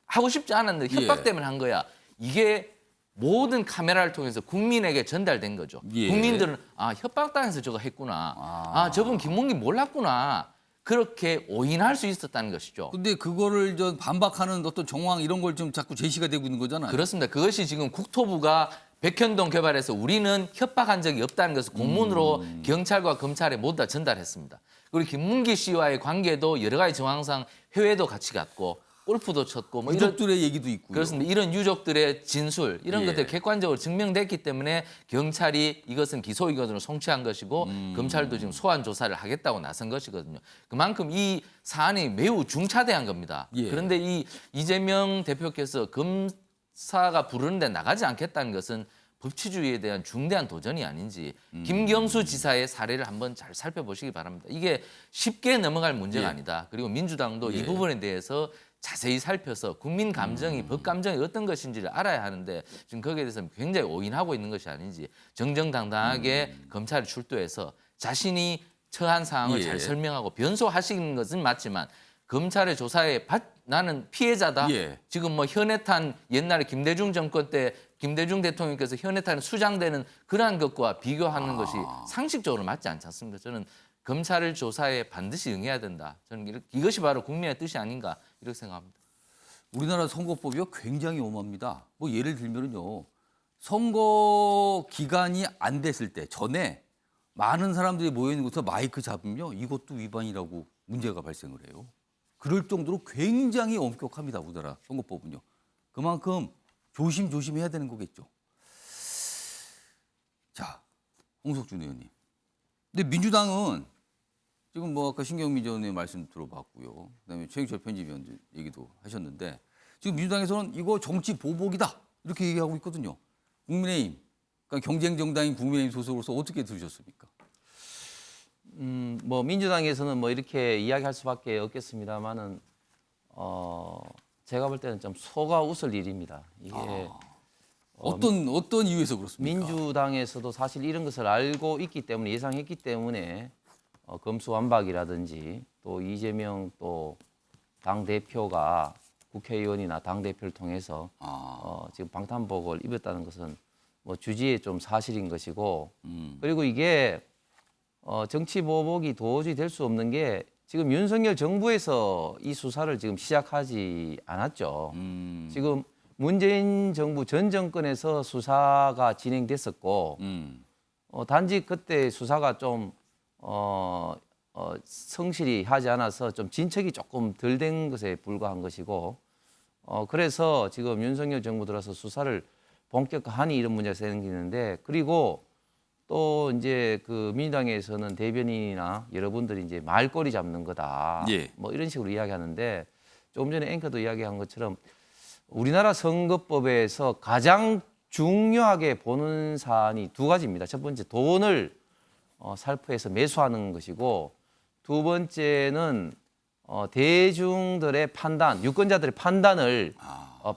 하고 싶지 않았는데 협박 예. 때문에 한 거야. 이게 모든 카메라를 통해서 국민에게 전달된 거죠. 예. 국민들은 협박당해서 저거 했구나. 저분 김문기 몰랐구나. 그렇게 오인할 수 있었다는 것이죠. 근데 그거를 좀 반박하는 어떤 정황 이런 걸 좀 자꾸 제시가 되고 있는 거잖아요. 그렇습니다. 그것이 지금 국토부가 백현동 개발에서 우리는 협박한 적이 없다는 것을 공문으로 경찰과 검찰에 모두 다 전달했습니다. 그리고 김문기 씨와의 관계도 여러 가지 정황상 해외도 같이 갔고 골프도 쳤고 뭐 이런 유족들의 얘기도 있고요. 그렇습니다. 이런 유족들의 진술 이런 예. 것들이 객관적으로 증명됐기 때문에 경찰이 이것은 기소 의견으로 송치한 것이고 검찰도 지금 소환 조사를 하겠다고 나선 것이거든요. 그만큼 이 사안이 매우 중차대한 겁니다. 예. 그런데 이 이재명 대표께서 검사가 부르는데 나가지 않겠다는 것은 법치주의에 대한 중대한 도전이 아닌지 김경수 지사의 사례를 한번 잘 살펴보시기 바랍니다. 이게 쉽게 넘어갈 문제가 예. 아니다. 그리고 민주당도 예. 이 부분에 대해서 자세히 살펴서 국민 감정이 법 감정이 어떤 것인지를 알아야 하는데 지금 거기에 대해서 굉장히 오인하고 있는 것이 아닌지 정정당당하게 검찰에 출두해서 자신이 처한 상황을 예. 잘 설명하고 변소하시는 것은 맞지만 검찰의 조사에 나는 피해자다. 예. 지금 뭐 현해탄 옛날에 김대중 정권 때 김대중 대통령께서 현해탄 수장되는 그러한 것과 비교하는 것이 상식적으로 맞지 않지 않습니까? 저는 검찰 조사에 반드시 응해야 된다. 저는 이것이 바로 국민의 뜻이 아닌가 이렇게 생각합니다. 우리나라 선거법이요 굉장히 엄합니다. 뭐 예를 들면요 선거 기간이 안 됐을 때 전에 많은 사람들이 모여 있는 곳에서 마이크 잡으면요 이것도 위반이라고 문제가 발생을 해요. 그럴 정도로 굉장히 엄격합니다. 우리나라 선거법은요. 그만큼 조심해야 되는 거겠죠. 자, 홍석준 의원님. 근데 민주당은 지금 뭐 아까 신경민 전 의원 말씀 들어봤고요. 그다음에 최영철 편집위원 얘기도 하셨는데 지금 민주당에서는 이거 정치 보복이다 이렇게 얘기하고 있거든요. 국민의힘, 그러니까 경쟁 정당인 국민의힘 소속으로서 어떻게 들으셨습니까? 뭐 민주당에서는 뭐 이렇게 이야기할 수밖에 없겠습니다만은 제가 볼 때는 좀 속아 웃을 일입니다. 이게 어떤 이유에서 그렇습니까? 민주당에서도 사실 이런 것을 알고 있기 때문에 예상했기 때문에 검수완박이라든지 또 이재명 또 당 대표가 국회의원이나 당 대표를 통해서 지금 방탄복을 입었다는 것은 뭐 주지의 좀 사실인 것이고 그리고 이게 정치 보복이 도저히 될 수 없는 게 지금 윤석열 정부에서 이 수사를 지금 시작하지 않았죠. 지금 문재인 정부 전 정권에서 수사가 진행됐었고 단지 그때 수사가 좀 성실히 하지 않아서 좀 진척이 조금 덜 된 것에 불과한 것이고 그래서 지금 윤석열 정부 들어서 수사를 본격화하니 이런 문제가 생기는데 그리고 또 이제 그 민주당에서는 대변인이나 여러분들이 이제 말꼬리 잡는 거다. 예. 뭐 이런 식으로 이야기하는데 조금 전에 앵커도 이야기한 것처럼 우리나라 선거법에서 가장 중요하게 보는 사안이 두 가지입니다. 첫 번째 돈을 살포해서 매수하는 것이고 두 번째는 대중들의 판단, 유권자들의 판단을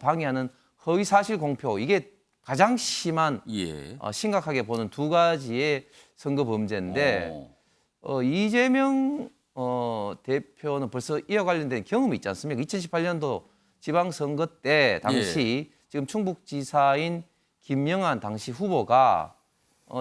방해하는 허위사실 공표 이게 가장 심한 예. 심각하게 보는 두 가지의 선거 범죄인데 이재명 대표는 벌써 이와 관련된 경험이 있지 않습니까? 2018년도 지방선거 때 당시 지금 충북지사인 김영한 당시 후보가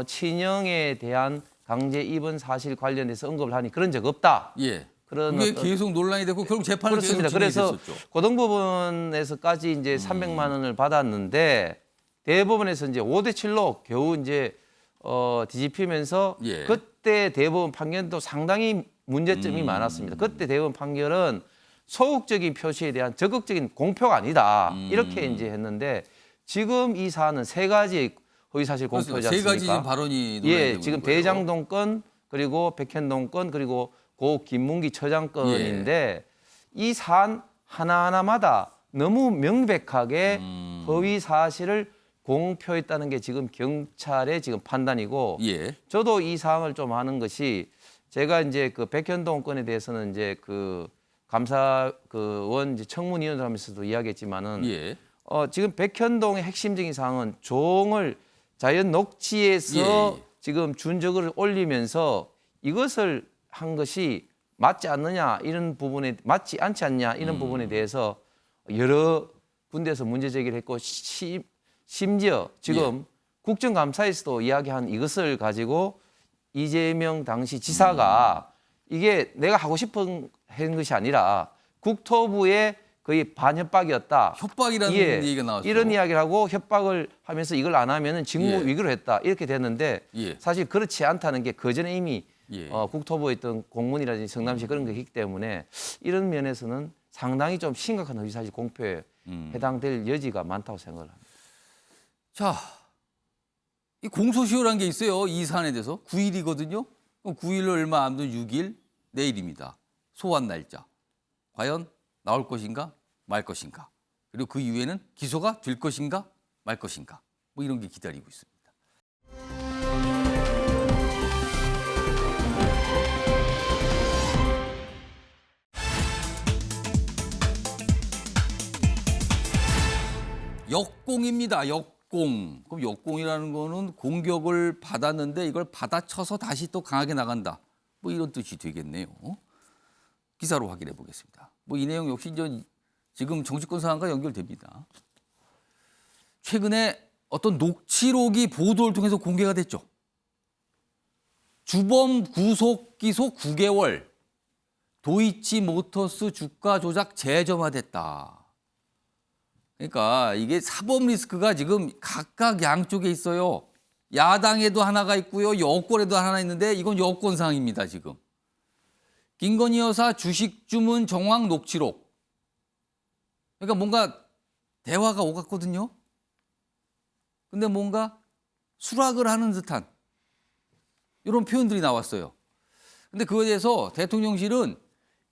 친형에 대한 강제 입원 사실 관련해서 언급을 하니 그런 적 없다. 예. 그런 그게 계속 논란이 됐고 결국 재판을 계속 그렇습니다. 그래서 진행됐었죠. 고등법원에서까지 이제 300만 원을 받았는데 대법원에서 이제 5대7로 겨우 이제 뒤집히면서 예. 그때 대법원 판결도 상당히 문제점이 많았습니다. 그때 대법원 판결은 소극적인 표시에 대한 적극적인 공표가 아니다. 이렇게 이제 했는데 지금 이 사안은 세 가지 허위사실 공표지 세 않습니까? 가지 발언이 논란이 예, 되고 지금 있는 거예요. 대장동 건 그리고 백현동 건 그리고 고 김문기 처장 건인데 이 사안 하나하나마다 너무 명백하게 허위 사실을 공표했다는 게 지금 경찰의 지금 판단이고 예. 저도 이 사항을 좀 아는 것이 제가 이제 그 백현동 건에 대해서는 이제 그 감사원 이제 청문위원을 하면서도 이야기했지만은 예. 지금 백현동의 핵심적인 사항은 종을 자연 녹지에서 예. 지금 준적을 올리면서 이것을 한 것이 맞지 않느냐 이런 부분에 맞지 않지 않냐 이런 부분에 대해서 여러 군데에서 문제 제기를 했고 심지어 지금 국정감사에서도 이야기한 이것을 가지고 이재명 당시 지사가 이게 내가 하고 싶은 한 것이 아니라 국토부의 거의 반협박이었다. 협박이라는 예, 얘기가 나왔죠. 이런 이야기를 하고 협박을 하면서 이걸 안 하면은 직무 예. 위기로 했다. 이렇게 됐는데 예. 사실 그렇지 않다는 게 그전에 이미 예. 국토부에 있던 공문이라든지 성남시 그런 게 있기 때문에 이런 면에서는 상당히 좀 심각한 허위사실 공표에 해당될 여지가 많다고 생각을 합니다. 자, 이 공소시효라는 게 있어요. 이 사안에 대해서 9일이거든요. 9일로 얼마 안 된 6일 내일입니다. 소환 날짜. 과연 나올 것인가 말 것인가. 그리고 그 이후에는 기소가 될 것인가 말 것인가. 뭐 이런 게 기다리고 있습니다. 역공입니다. 역공. 그럼 역공이라는 거는 공격을 받았는데 이걸 받아쳐서 다시 또 강하게 나간다. 뭐 이런 뜻이 되겠네요. 기사로 확인해 보겠습니다. 뭐 이 내용 역시 이제 지금 정치권 상황과 연결됩니다. 최근에 어떤 녹취록이 보도를 통해서 공개가 됐죠. 주범 구속 기소 9개월. 도이치모터스 주가 조작 재점화됐다. 그러니까 이게 사법 리스크가 지금 각각 양쪽에 있어요. 야당에도 하나가 있고요. 여권에도 하나 있는데 이건 여권 상황입니다, 지금. 김건희 여사 주식 주문 정황 녹취록. 그러니까 뭔가 대화가 오갔거든요. 근데 뭔가 수락을 하는 듯한 이런 표현들이 나왔어요. 근데 그거에 대해서 대통령실은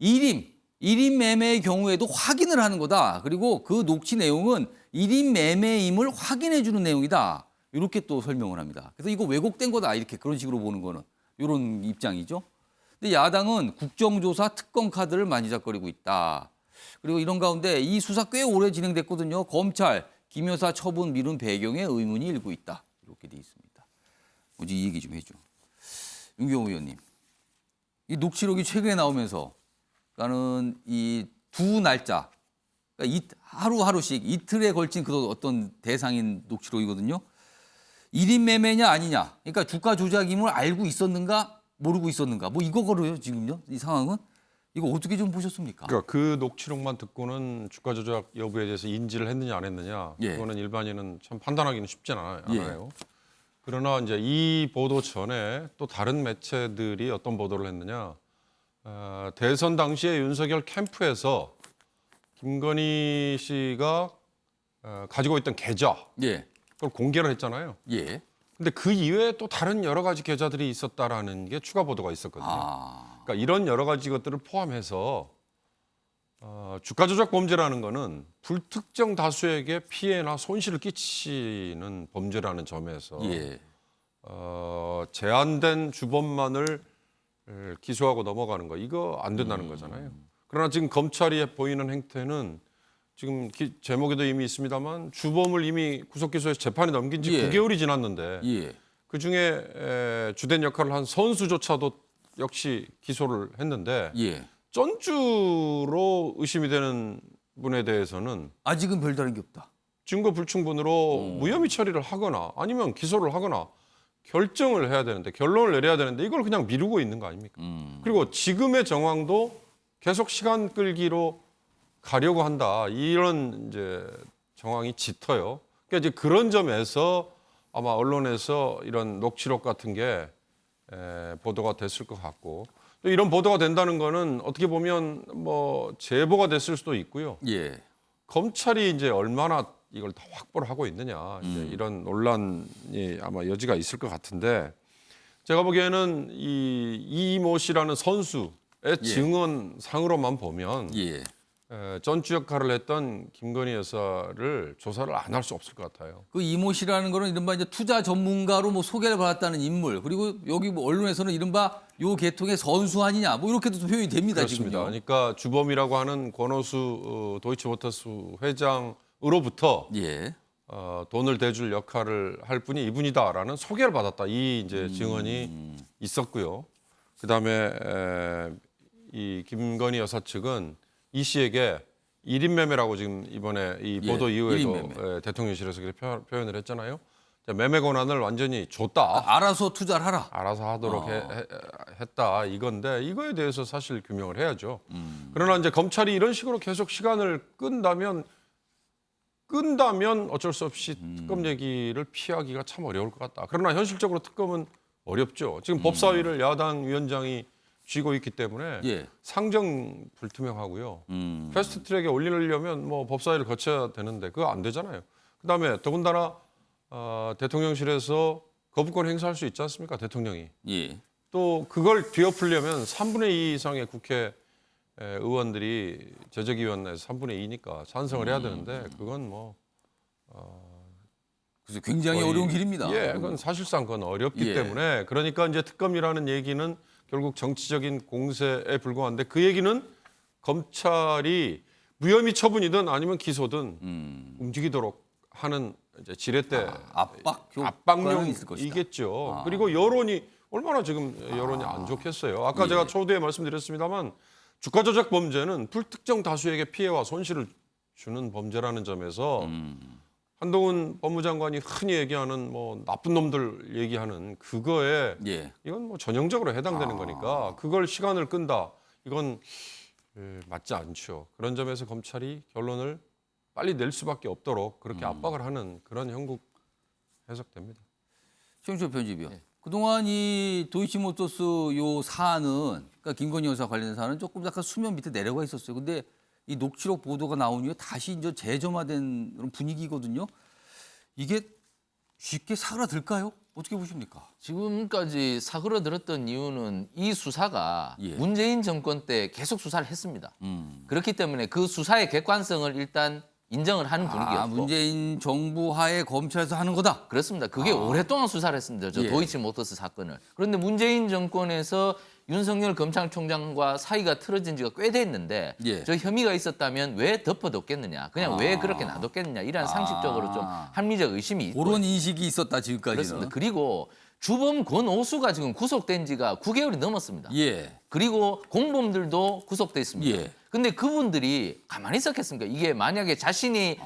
일임 매매의 경우에도 확인을 하는 거다. 그리고 그 녹취 내용은 일임 매매임을 확인해 주는 내용이다. 이렇게 또 설명을 합니다. 그래서 이거 왜곡된 거다. 이렇게 그런 식으로 보는 거는 이런 입장이죠. 근데 야당은 국정조사 특검 카드를 만지작거리고 있다. 그리고 이런 가운데 이 수사 꽤 오래 진행됐거든요. 검찰 김 여사 처분 미룬 배경에 의문이 일고 있다. 이렇게 돼 있습니다. 먼저 이 얘기 좀 해줘. 윤경호 의원님. 이 녹취록이 최근에 나오면서 그러니까는 이 두 날짜, 그러니까 하루하루씩 이틀에 걸친 그 어떤 대상인 녹취록이거든요. 1인 매매냐 아니냐. 그러니까 주가 조작임을 알고 있었는가 모르고 있었는가. 뭐 이거거든요 지금요. 이 상황은. 이거 어떻게 좀 보셨습니까? 그러니까 그 녹취록만 듣고는 주가 조작 여부에 대해서 인지를 했느냐 안 했느냐 예. 그거는 일반인은 참 판단하기는 쉽지 예. 않아요. 그러나 이제 이 보도 전에 또 다른 매체들이 어떤 보도를 했느냐 대선 당시에 윤석열 캠프에서 김건희 씨가 가지고 있던 계좌 예. 그걸 공개를 했잖아요. 예. 근데 그 이외에 또 다른 여러 가지 계좌들이 있었다라는 게 추가 보도가 있었거든요. 그러니까 이런 여러 가지 것들을 포함해서 주가 조작 범죄라는 거는 불특정 다수에게 피해나 손실을 끼치는 범죄라는 점에서 예. 제한된 주범만을 기소하고 넘어가는 거 이거 안 된다는 거잖아요. 그러나 지금 검찰이 보이는 행태는 지금 제목에도 이미 있습니다만 주범을 이미 구속 기소해서 재판에 넘긴 지 예. 9개월이 지났는데 예. 그중에 주된 역할을 한 선수조차도 역시 기소를 했는데 예. 전주로 의심이 되는 분에 대해서는 아직은 별다른 게 없다. 증거 불충분으로 무혐의 처리를 하거나 아니면 기소를 하거나 결정을 해야 되는데 결론을 내려야 되는데 이걸 그냥 미루고 있는 거 아닙니까? 그리고 지금의 정황도 계속 시간 끌기로 가려고 한다. 이런 이제 정황이 짙어요. 그러니까 이제 그런 점에서 아마 언론에서 이런 녹취록 같은 게 보도가 됐을 것 같고 또 이런 보도가 된다는 거는 어떻게 보면 뭐 제보가 됐을 수도 있고요. 예. 검찰이 이제 얼마나 이걸 다 확보를 하고 있느냐 이제 이런 논란이 아마 여지가 있을 것 같은데 제가 보기에는 이모 씨라는 선수의 증언상으로만 보면 예. 전주 역할을 했던 김건희 여사를 조사를 안 할 수 없을 것 같아요. 그 이모 씨라는 거는 이른바 이제 투자 전문가로 뭐 소개를 받았다는 인물 그리고 여기 뭐 언론에서는 이른바 요 계통의 선수 아니냐 뭐 이렇게도 표현이 됩니다. 그렇습니다. 지금요. 그러니까 주범이라고 하는 권오수 도이치모터스 회장으로부터 예. 돈을 대줄 역할을 할 분이 이분이다라는 소개를 받았다. 이 이제 증언이 있었고요. 그다음에 이 김건희 여사 측은 이 씨에게 1인 매매라고 지금 이번에 이 보도 예, 이후에도 대통령실에서 그렇게 표현을 했잖아요. 매매 권한을 완전히 줬다. 알아서 투자를 하라. 알아서 하도록 했다 이건데 이거에 대해서 사실 규명을 해야죠. 그러나 이제 검찰이 이런 식으로 계속 시간을 끈다면 어쩔 수 없이 특검 얘기를 피하기가 참 어려울 것 같다. 그러나 현실적으로 특검은 어렵죠. 지금 법사위를 야당 위원장이 쥐고 있기 때문에 예. 상정 불투명하고요. 패스트트랙에 올리려면 뭐 법사위를 거쳐야 되는데 그거 안 되잖아요. 그다음에 더군다나 대통령실에서 거부권 행사할 수 있지 않습니까? 대통령이. 예. 또 그걸 뒤엎으려면 3분의 2 이상의 국회 의원들이 제적위원회에서 3분의 2니까 찬성을 해야 되는데 그건 뭐 그래서 굉장히 거의- 어려운 길입니다. 예, 그건 사실상 그건 어렵기 예. 때문에 그러니까 이제 특검이라는 얘기는 결국 정치적인 공세에 불과한데 그 얘기는 검찰이 무혐의 처분이든 아니면 기소든 움직이도록 하는 이제 지렛대 압박 효과는 있을 것이다. 압박용이겠죠. 그리고 여론이 얼마나 지금 여론이 안 좋겠어요. 아까 예. 제가 초두에 말씀드렸습니다만 주가 조작 범죄는 불특정 다수에게 피해와 손실을 주는 범죄라는 점에서 한동훈 법무장관이 흔히 얘기하는 뭐 나쁜 놈들 얘기하는 그거에 예. 이건 뭐 전형적으로 해당되는 거니까 그걸 시간을 끈다. 이건 맞지 않죠. 그런 점에서 검찰이 결론을 빨리 낼 수밖에 없도록 그렇게 압박을 하는 그런 형국 해석됩니다. 최영철 편집이요. 그동안 이 도이치모터스 요 사안은 그러니까 김건희 여사 관련된 사안은 조금 약간 수면 밑에 내려가 있었어요. 근데 이 녹취록 보도가 나온 이후에 다시 이제 재점화된 그런 분위기거든요. 이게 쉽게 사그라들까요? 어떻게 보십니까? 지금까지 사그러들었던 이유는 이 수사가 예. 문재인 정권 때 계속 수사를 했습니다. 그렇기 때문에 그 수사의 객관성을 일단 인정을 하는 분위기였고 문재인 정부 하에 검찰에서 하는 거다. 그렇습니다. 그게 오랫동안 수사를 했습니다. 저 예. 도이치모터스 사건을. 그런데 문재인 정권에서 윤석열 검찰총장과 사이가 틀어진 지가 꽤 됐는데 예. 저 혐의가 있었다면 왜 덮어뒀겠느냐. 그냥 왜 그렇게 놔뒀겠느냐. 이런 상식적으로 좀 합리적 의심이 있고. 그런 인식이 있었다 지금까지는. 그렇습니다. 그리고 주범 권오수가 지금 구속된 지가 9개월이 넘었습니다. 예. 그리고 공범들도 구속돼 있습니다. 예. 근데 그분들이 가만히 있었겠습니까? 이게 만약에 자신이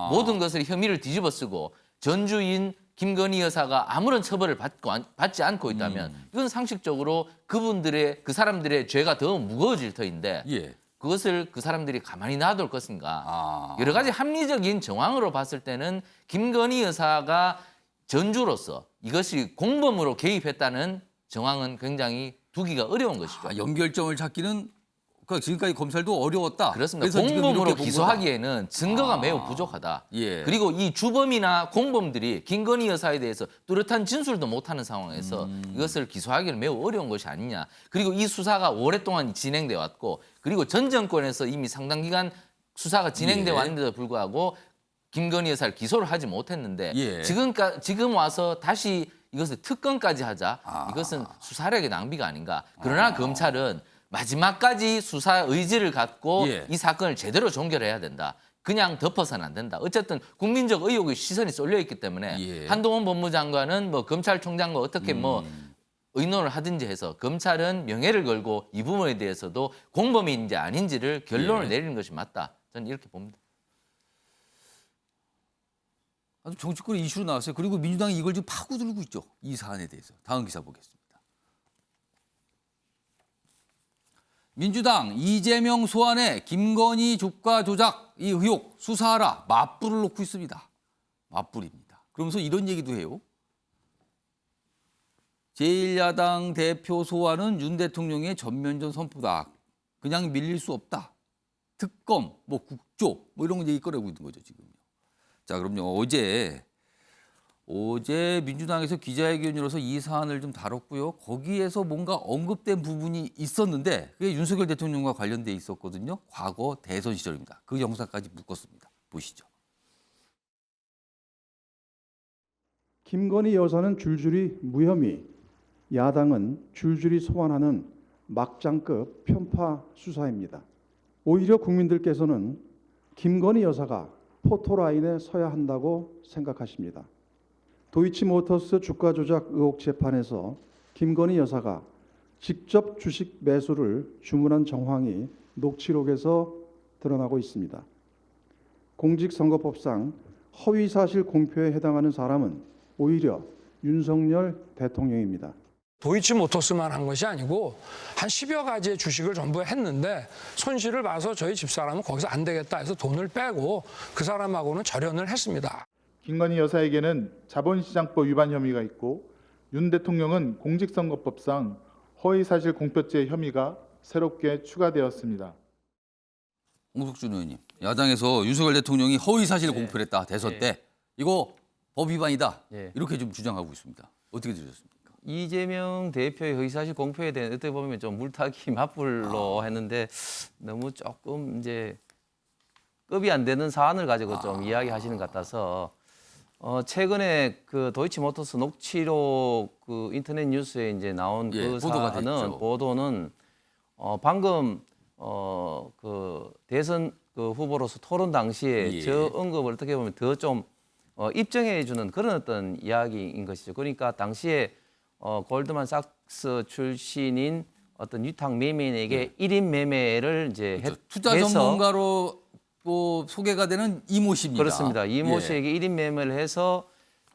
모든 것을 혐의를 뒤집어 쓰고 전주인 김건희 여사가 아무런 처벌을 받지 않고 있다면 이건 상식적으로 그 사람들의 죄가 더 무거워질 터인데 예. 그것을 그 사람들이 가만히 놔둘 것인가. 아. 여러 가지 합리적인 정황으로 봤을 때는 김건희 여사가 전주로서 이것이 공범으로 개입했다는 정황은 굉장히 두기가 어려운 것이죠. 아, 연결점을 찾기는 그러니까 지금까지 검찰도 어려웠다. 그렇습니다. 그래서 지금 공범으로 이렇게 본 기소하기에는 증거가 매우 부족하다. 예. 그리고 이 주범이나 공범들이 김건희 여사에 대해서 뚜렷한 진술도 못하는 상황에서 이것을 기소하기는 매우 어려운 것이 아니냐. 그리고 이 수사가 오랫동안 진행돼 왔고 그리고 전 정권에서 이미 상당 기간 수사가 진행돼 예. 왔는데도 불구하고 김건희 여사를 기소를 하지 못했는데 예. 지금 와서 다시 이것을 특검까지 하자. 이것은 수사력의 낭비가 아닌가. 그러나 검찰은 마지막까지 수사 의지를 갖고 예. 이 사건을 제대로 종결해야 된다. 그냥 덮어서는 안 된다. 어쨌든 국민적 의혹의 시선이 쏠려 있기 때문에 예. 한동훈 법무장관은 뭐 검찰총장과 어떻게 뭐 의논을 하든지 해서 검찰은 명예를 걸고 이 부분에 대해서도 공범인지 아닌지를 결론을 예. 내리는 것이 맞다. 저는 이렇게 봅니다. 아주 정치권 이슈로 나왔어요. 그리고 민주당이 이걸 지금 파고들고 있죠. 이 사안에 대해서. 다음 기사 보겠습니다. 민주당 이재명 소환에 김건희 주가 조작 이 의혹 수사하라 맞불을 놓고 있습니다. 맞불입니다. 그러면서 이런 얘기도 해요. 제1야당 대표 소환은 윤 대통령의 전면전 선포다. 그냥 밀릴 수 없다. 특검, 뭐 국조, 뭐 이런 얘기 꺼내고 있는 거죠 지금요. 자, 그럼요. 어제 민주당에서 기자회견 열어서 이 사안을 좀 다뤘고요. 거기에서 뭔가 언급된 부분이 있었는데 그게 윤석열 대통령과 관련돼 있었거든요. 과거 대선 시절입니다. 그 영상까지 묶었습니다. 보시죠. 김건희 여사는 줄줄이 무혐의, 야당은 줄줄이 소환하는 막장급 편파 수사입니다. 오히려 국민들께서는 김건희 여사가 포토라인에 서야 한다고 생각하십니다. 도이치모터스 주가 조작 의혹 재판에서 김건희 여사가 직접 주식 매수를 주문한 정황이 녹취록에서 드러나고 있습니다. 공직선거법상 허위사실 공표에 해당하는 사람은 오히려 윤석열 대통령입니다. 도이치모터스만 한 것이 아니고 한 10여 가지의 주식을 전부 했는데 손실을 봐서 저희 집사람은 거기서 안 되겠다 해서 돈을 빼고 그 사람하고는 절연을 했습니다. 김건희 여사에게는 자본시장법 위반 혐의가 있고 윤 대통령은 공직선거법상 허위사실 공표죄 혐의가 새롭게 추가되었습니다. 홍석준 의원님, 야당에서 윤석열 대통령이 허위 사실을 공표했다 대선 때 이거 법 위반이다 이렇게 좀 주장하고 있습니다. 어떻게 들으셨습니까? 이재명 대표의 허위사실 공표에 대한 어떻게 보면 좀 물타기 맞불로 했는데 너무 조금 이제 급이 안 되는 사안을 가지고 좀 이야기하시는 것 같아서 최근에 그 도이치모터스 녹취록 그 인터넷 뉴스에 이제 나온 예, 그 보도가 사안은 됐죠. 보도는 방금 그 대선 그 후보로서 토론 당시에 예. 저 언급을 어떻게 보면 더 좀 입증해주는 그런 어떤 이야기인 것이죠. 그러니까 당시에 골드만삭스 출신인 어떤 유탁 매매인에게 1인 매매를 이제 그렇죠. 투자 해서 전문가로 뭐 소개가 되는 이모 씨입니다. 그렇습니다. 이모 예. 씨에게 1인 매매를 해서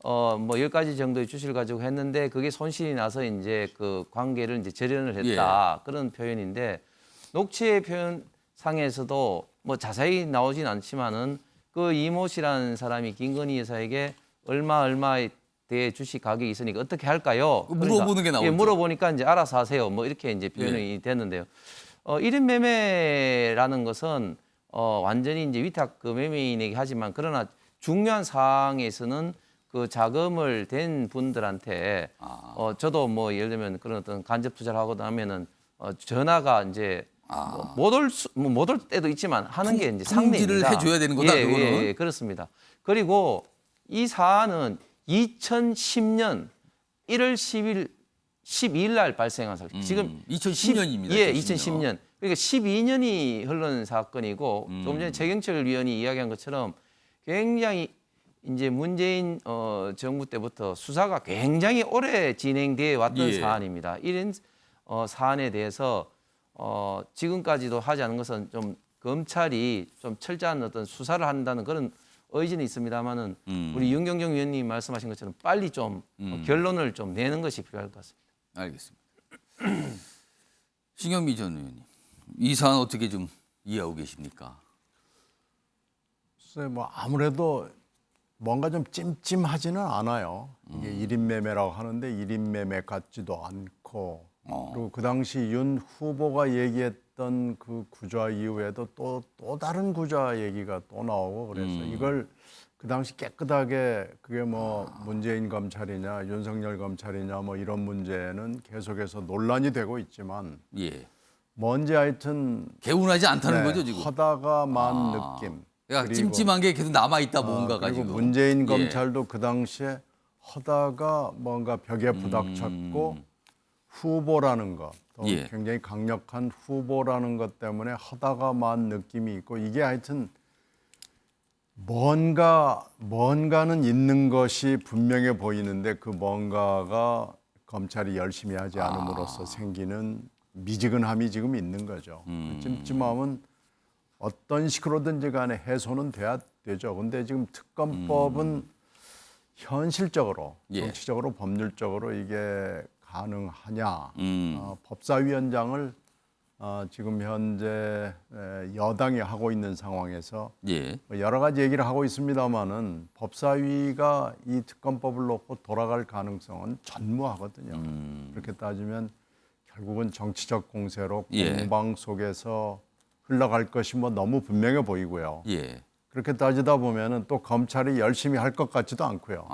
뭐 10가지 정도의 주식을 가지고 했는데 그게 손실이 나서 이제 그 관계를 이제 절연을 했다. 그런 표현인데 녹취의 표현상에서도 뭐 자세히 나오진 않지만은 그 이모 씨라는 사람이 김건희 여사에게 얼마에 대해 주식 가격이 있으니까 어떻게 할까요? 물어보는 게 나오죠. 예, 물어보니까 이제 알아서 하세요. 뭐 이렇게 이제 표현이 됐는데요. 1인 매매라는 것은 완전히 이제 위탁 그 매매인에게 하지만 그러나 중요한 사항에서는 그 자금을 댄 분들한테 저도 뭐 예를 들면 그런 어떤 간접 투자를 하거나 하면은 전화가 이제 못 올 때도 있지만 하는 게 이제 통지를 상례입니다. 해줘야 되는 거다, 그거는. 예, 그렇습니다. 그리고 이 사안은 2010년 1월 12일 날 발생한 사건. 지금 2010년입니다. 예, 2010년. 그러니까 12년이 흐른 사건이고 좀 전에 최경철 위원이 이야기한 것처럼 굉장히 이제 문재인 정부 때부터 수사가 굉장히 오래 진행돼 왔던 사안입니다. 이런 사안에 대해서 지금까지도 하지 않은 것은 좀 검찰이 좀 철저한 어떤 수사를 한다는 그런 의지는 있습니다만은 우리 윤경정 위원님이 말씀하신 것처럼 빨리 좀 결론을 좀 내는 것이 필요할 것 같습니다. 알겠습니다. 신경미 전 의원님, 이 사안 어떻게 좀 이해하고 계십니까? 글쎄 뭐 아무래도 뭔가 좀 찜찜하지는 않아요. 이게 1인 매매라고 하는데 1인 매매 같지도 않고 그리고 그 당시 윤 후보가 얘기했던 그 구좌 이후에도 또 다른 구좌 얘기가 또 나오고 그래서 이걸 그 당시 깨끗하게 그게 뭐 문재인 검찰이냐 윤석열 검찰이냐 뭐 이런 문제는 계속해서 논란이 되고 있지만 예. 뭔지 하여튼 개운하지 않다는 네, 거죠 지금. 허다가만 느낌. 그러니까 그리고 찜찜한 게 계속 남아 있다 뭔가가 그리고 지금. 문재인 예. 검찰도 그 당시에 허다가 뭔가 벽에 부닥쳤고 후보라는 것, 또 예. 굉장히 강력한 후보라는 것 때문에 허다가만 느낌이 있고 이게 하여튼 뭔가는 있는 것이 분명해 보이는데 그 뭔가가 검찰이 열심히 하지 않음으로써 생기는 미지근함이 지금 있는 거죠. 그 찜찜함은 어떤 식으로든지 간에 해소는 돼야 되죠. 근데 지금 특검법은 현실적으로, 예. 정치적으로, 법률적으로 이게 가능하냐. 법사위원장을 지금 현재 여당이 하고 있는 상황에서 예. 여러 가지 얘기를 하고 있습니다마는 법사위가 이 특검법을 놓고 돌아갈 가능성은 전무하거든요. 그렇게 따지면 결국은 정치적 공세로 예. 공방 속에서 흘러갈 것이 뭐 너무 분명해 보이고요. 예. 그렇게 따지다 보면은 또 검찰이 열심히 할 것 같지도 않고요.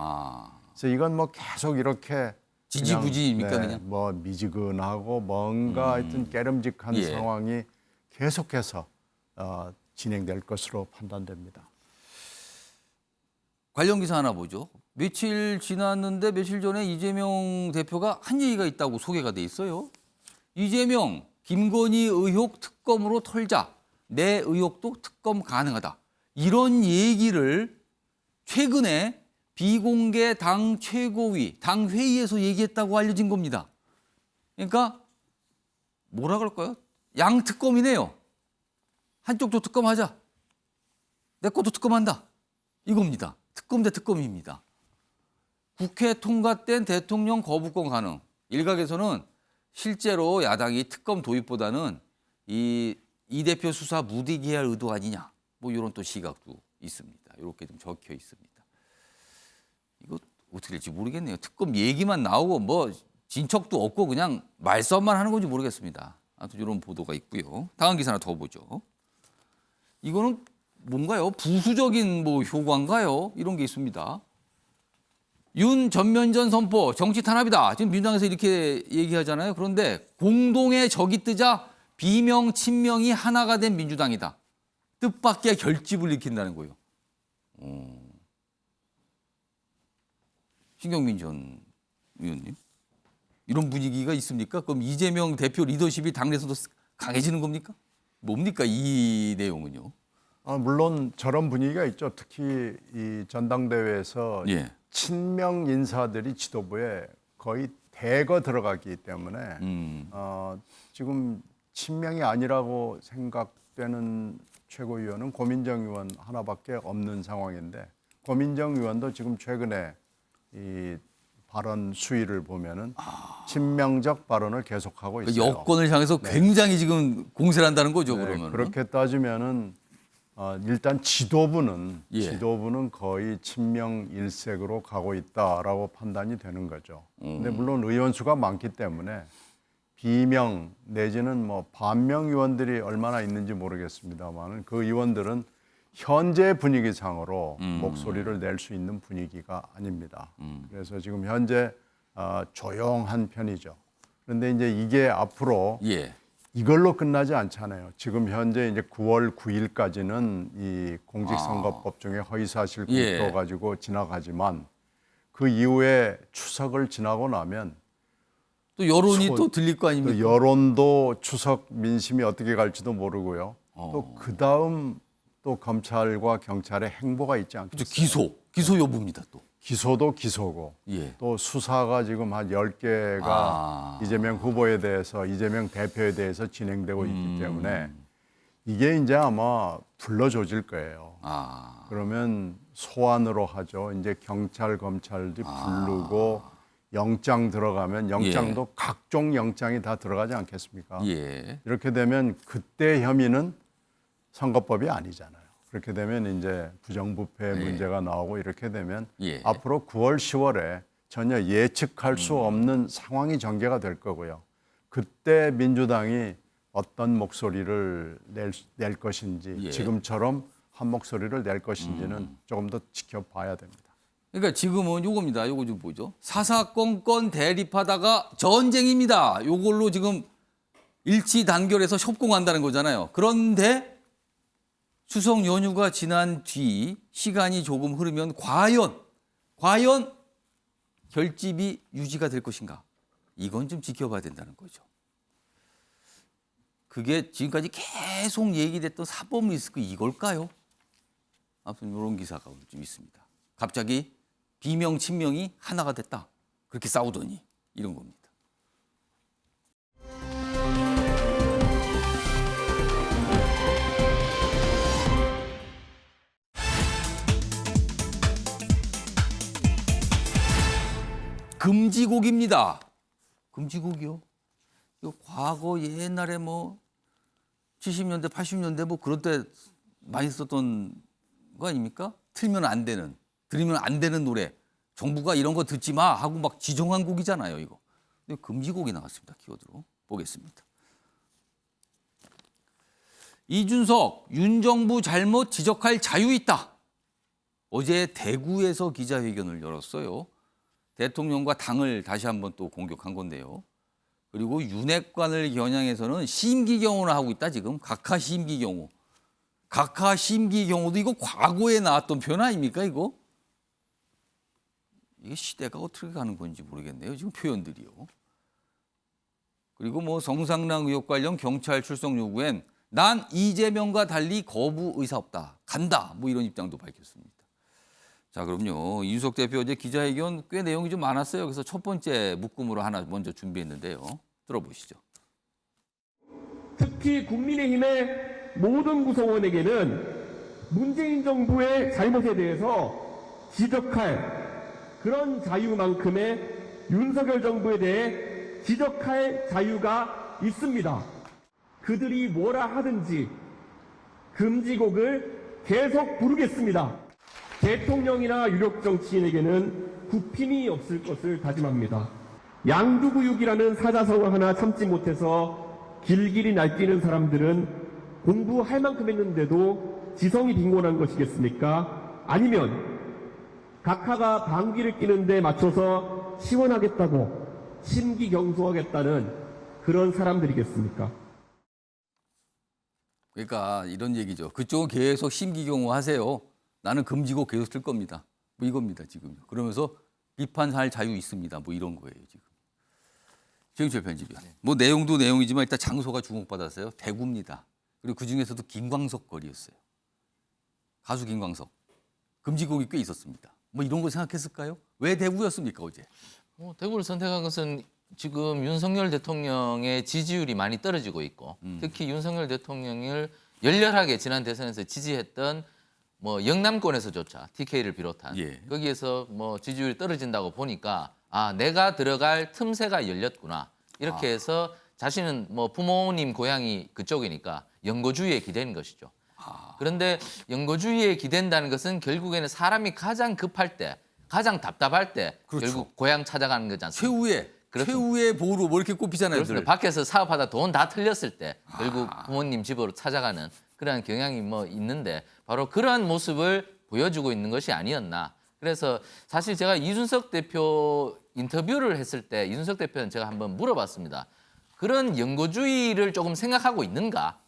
그래서 이건 뭐 계속 이렇게 지지부진입니까 그냥? 뭐 미지근하고 뭔가 하여튼 깨름직한 예. 상황이 계속해서 진행될 것으로 판단됩니다. 관련 기사 하나 보죠. 며칠 지났는데 며칠 전에 이재명 대표가 한 얘기가 있다고 소개가 돼 있어요. 이재명, 김건희 의혹 특검으로 털자. 내 의혹도 특검 가능하다. 이런 얘기를 최근에 비공개 당 최고위, 당 회의에서 얘기했다고 알려진 겁니다. 그러니까 뭐라 그럴까요? 양특검이네요. 한쪽도 특검하자. 내 것도 특검한다. 이겁니다. 특검 대 특검입니다. 국회 통과된 대통령 거부권 가능. 일각에서는 실제로 야당이 특검 도입보다는 이 대표 수사 무디게 할 의도 아니냐. 뭐 이런 또 시각도 있습니다. 이렇게 좀 적혀 있습니다. 이거 어떻게 될지 모르겠네요. 특검 얘기만 나오고 뭐 진척도 없고 그냥 말싸움만 하는 건지 모르겠습니다. 아무튼 이런 보도가 있고요. 다음 기사 하나 더 보죠. 이거는 뭔가요? 부수적인 뭐 효과인가요? 이런 게 있습니다. 윤 전면전 선포 정치 탄압이다. 지금 민주당에서 이렇게 얘기하잖아요. 그런데 공동의 적이 뜨자 비명 친명이 하나가 된 민주당이다. 뜻밖의 결집을 일으킨다는 거예요. 신경민 전 의원님, 이런 분위기가 있습니까? 그럼 이재명 대표 리더십이 당내에서도 강해지는 겁니까? 뭡니까 이 내용은요? 물론 저런 분위기가 있죠. 특히 이 전당대회에서 예. 친명 인사들이 지도부에 거의 대거 들어가기 때문에 지금 친명이 아니라고 생각되는 최고위원은 고민정 의원 하나밖에 없는 상황인데 고민정 의원도 지금 최근에 이 발언 수위를 보면은 친명적 발언을 계속하고 있어요. 여권을 향해서 굉장히 지금 공세를 한다는 거죠. 그러면 그렇게 따지면은 일단 지도부는 예. 거의 친명 일색으로 가고 있다라고 판단이 되는 거죠. 근데 물론 의원 수가 많기 때문에 비명 내지는 뭐 반명 의원들이 얼마나 있는지 모르겠습니다만 그 의원들은 현재 분위기상으로 목소리를 낼 수 있는 분위기가 아닙니다. 그래서 지금 현재 조용한 편이죠. 그런데 이제 이게 앞으로 예. 이걸로 끝나지 않잖아요. 지금 현재 이제 9월 9일까지는 이 공직선거법 중에 허위사실 공표 예. 가지고 지나가지만 그 이후에 추석을 지나고 나면 또 여론이 또 들릴 거 아닙니까? 또 여론도 추석 민심이 어떻게 갈지도 모르고요. 또 그다음 또 검찰과 경찰의 행보가 있지 않겠어요? 기소 여부입니다. 또 기소도 기소고 예. 또 수사가 지금 한 10개가 이재명 후보에 대해서 이재명 대표에 대해서 진행되고 있기 때문에 이게 이제 아마 불러조질 거예요. 아, 그러면 소환으로 하죠. 이제 경찰, 검찰들이 부르고 영장 들어가면 영장도 각종 영장이 다 들어가지 않겠습니까? 예. 이렇게 되면 그때 혐의는 선거법이 아니잖아요. 그렇게 되면 이제 부정부패 문제가 나오고 이렇게 되면 예. 앞으로 9월, 10월에 전혀 예측할 수 없는 상황이 전개가 될 거고요. 그때 민주당이 어떤 목소리를 낼 것인지 예. 지금처럼 한 목소리를 낼 것인지는 조금 더 지켜봐야 됩니다. 그러니까 지금은 요겁니다. 요거 좀 보죠. 사사건건 대립하다가 전쟁입니다. 요걸로 지금 일치 단결해서 협공한다는 거잖아요. 그런데 추석 연휴가 지난 뒤 시간이 조금 흐르면 과연 결집이 유지가 될 것인가? 이건 좀 지켜봐야 된다는 거죠. 그게 지금까지 계속 얘기됐던 사법 리스크 이걸까요? 아무튼 이런 기사가 오늘 좀 있습니다. 갑자기 비명 친명이 하나가 됐다. 그렇게 싸우더니 이런 겁니다. 금지곡입니다. 금지곡이요? 이거 과거 옛날에 뭐 70년대, 80년대 뭐 그런 때 많이 썼던 거 아닙니까? 틀면 안 되는, 들으면 안 되는 노래. 정부가 이런 거 듣지 마 하고 막 지정한 곡이잖아요, 이거. 근데 금지곡이 나왔습니다, 키워드로. 보겠습니다. 이준석, 윤 정부 잘못 지적할 자유 있다. 어제 대구에서 기자회견을 열었어요. 대통령과 당을 다시 한번 또 공격한 건데요. 그리고 윤핵관을 겨냥해서는 심기경호를 하고 있다, 지금. 각하 심기경호. 각하 심기경호도 이거 과거에 나왔던 표현 아닙니까, 이거? 이게 시대가 어떻게 가는 건지 모르겠네요, 지금 표현들이요. 그리고 뭐 성상납 의혹 관련 경찰 출석 요구엔 난 이재명과 달리 거부 의사 없다. 간다. 뭐 이런 입장도 밝혔습니다. 자, 그럼요. 이준석 대표 어제 기자회견 꽤 내용이 좀 많았어요. 그래서 첫 번째 묶음으로 하나 먼저 준비했는데요. 들어보시죠. 특히 국민의힘의 모든 구성원에게는 문재인 정부의 잘못에 대해서 지적할 그런 자유만큼의 윤석열 정부에 대해 지적할 자유가 있습니다. 그들이 뭐라 하든지 금지곡을 계속 부르겠습니다. 대통령이나 유력 정치인에게는 굽힘이 없을 것을 다짐합니다. 양두구육이라는 사자성어 하나 참지 못해서 길길이 날뛰는 사람들은 공부할 만큼 했는데도 지성이 빈곤한 것이겠습니까? 아니면 각하가 방귀를 뀌는데 맞춰서 시원하겠다고 심기경소하겠다는 그런 사람들이겠습니까? 그러니까 이런 얘기죠. 그쪽은 계속 심기경호 하세요. 나는 금지곡 계속 쓸 겁니다. 뭐 이겁니다, 지금요. 그러면서 비판할 자유 있습니다. 뭐 이런 거예요, 지금. 최영철 편집위원. 뭐 내용도 내용이지만 일단 장소가 주목받았어요. 대구입니다. 그리고 그중에서도 김광석 거리였어요. 가수 김광석. 금지곡이 꽤 있었습니다. 뭐 이런 거 생각했을까요? 왜 대구였습니까, 어제? 대구를 선택한 것은 지금 윤석열 대통령의 지지율이 많이 떨어지고 있고 특히 윤석열 대통령을 열렬하게 지난 대선에서 지지했던 뭐 영남권에서조차 TK를 비롯한 예. 거기에서 뭐 지지율이 떨어진다고 보니까 아 내가 들어갈 틈새가 열렸구나 이렇게 해서 자신은 뭐 부모님 고향이 그쪽이니까 연고주의에 기댄 것이죠. 그런데 연고주의에 기댄다는 것은 결국에는 사람이 가장 급할 때 가장 답답할 때 그렇죠. 결국 고향 찾아가는 거지 않습니까? 최후의 보루 뭐 이렇게 꼽히잖아요. 그렇습니다. 밖에서 사업하다 돈 다 틀렸을 때 결국 부모님 집으로 찾아가는 그러한 경향이 뭐 있는데 바로 그러한 모습을 보여주고 있는 것이 아니었나. 그래서 사실 제가 이준석 대표 인터뷰를 했을 때 이준석 대표는 제가 한번 물어봤습니다. 그런 연고주의를 조금 생각하고 있는가?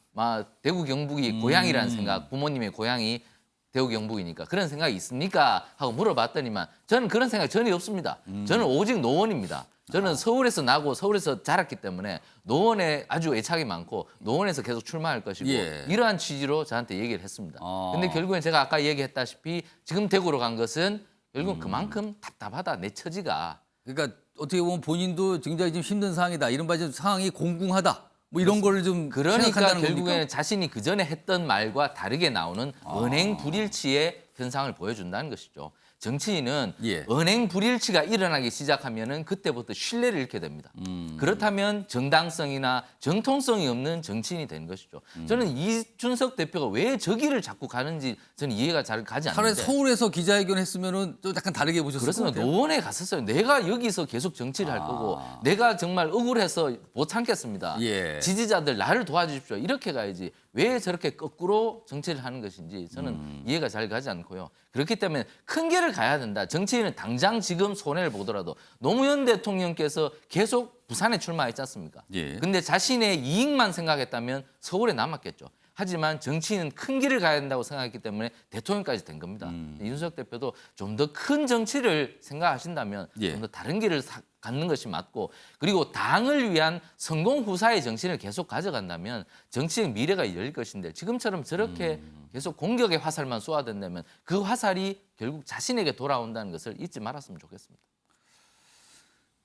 대구 경북이 고향이라는 생각, 부모님의 고향이 대구 경북이니까 그런 생각이 있습니까? 하고 물어봤더니만 저는 그런 생각이 전혀 없습니다. 저는 오직 노원입니다. 저는 서울에서 나고 서울에서 자랐기 때문에 노원에 아주 애착이 많고 노원에서 계속 출마할 것이고 예. 이러한 취지로 저한테 얘기를 했습니다. 근데 결국엔 제가 아까 얘기했다시피 지금 대구로 간 것은 결국 그만큼 답답하다 내 처지가. 그러니까 어떻게 보면 본인도 굉장히 좀 힘든 상황이다. 이른바 상황이 공공하다. 뭐 이런 거를 좀 그러니까 생각한다는 결국에는 겁니까? 자신이 그 전에 했던 말과 다르게 나오는 언행 불일치의 현상을 보여준다는 것이죠. 정치인은 예. 언행 불일치가 일어나기 시작하면은 그때부터 신뢰를 잃게 됩니다. 그렇다면 정당성이나 정통성이 없는 정치인이 되는 것이죠. 저는 이준석 대표가 왜 저 길을 자꾸 가는지 저는 이해가 잘 가지 차라리 않는데. 서울에서 기자회견 했으면은 좀 약간 다르게 보셨을 것 그렇습니다. 같아요. 노원에 갔었어요. 내가 여기서 계속 정치를 할 거고 내가 정말 억울해서 못 참겠습니다. 예. 지지자들 나를 도와주십시오. 이렇게 가야지. 왜 저렇게 거꾸로 정치를 하는 것인지 저는 이해가 잘 가지 않고요. 그렇기 때문에 큰 길을 가야 된다. 정치인은 당장 지금 손해를 보더라도 노무현 대통령께서 계속 부산에 출마했지 않습니까? 예. 근데 자신의 이익만 생각했다면 서울에 남았겠죠. 하지만 정치인은 큰 길을 가야 된다고 생각했기 때문에 대통령까지 된 겁니다. 이준석 대표도 좀 더 큰 정치를 생각하신다면 예. 좀 더 다른 길을 갖는 것이 맞고, 그리고 당을 위한 성공 후사의 정신을 계속 가져간다면 정치의 미래가 열릴 것인데, 지금처럼 저렇게 계속 공격의 화살만 쏘아댄다면 그 화살이 결국 자신에게 돌아온다는 것을 잊지 말았으면 좋겠습니다.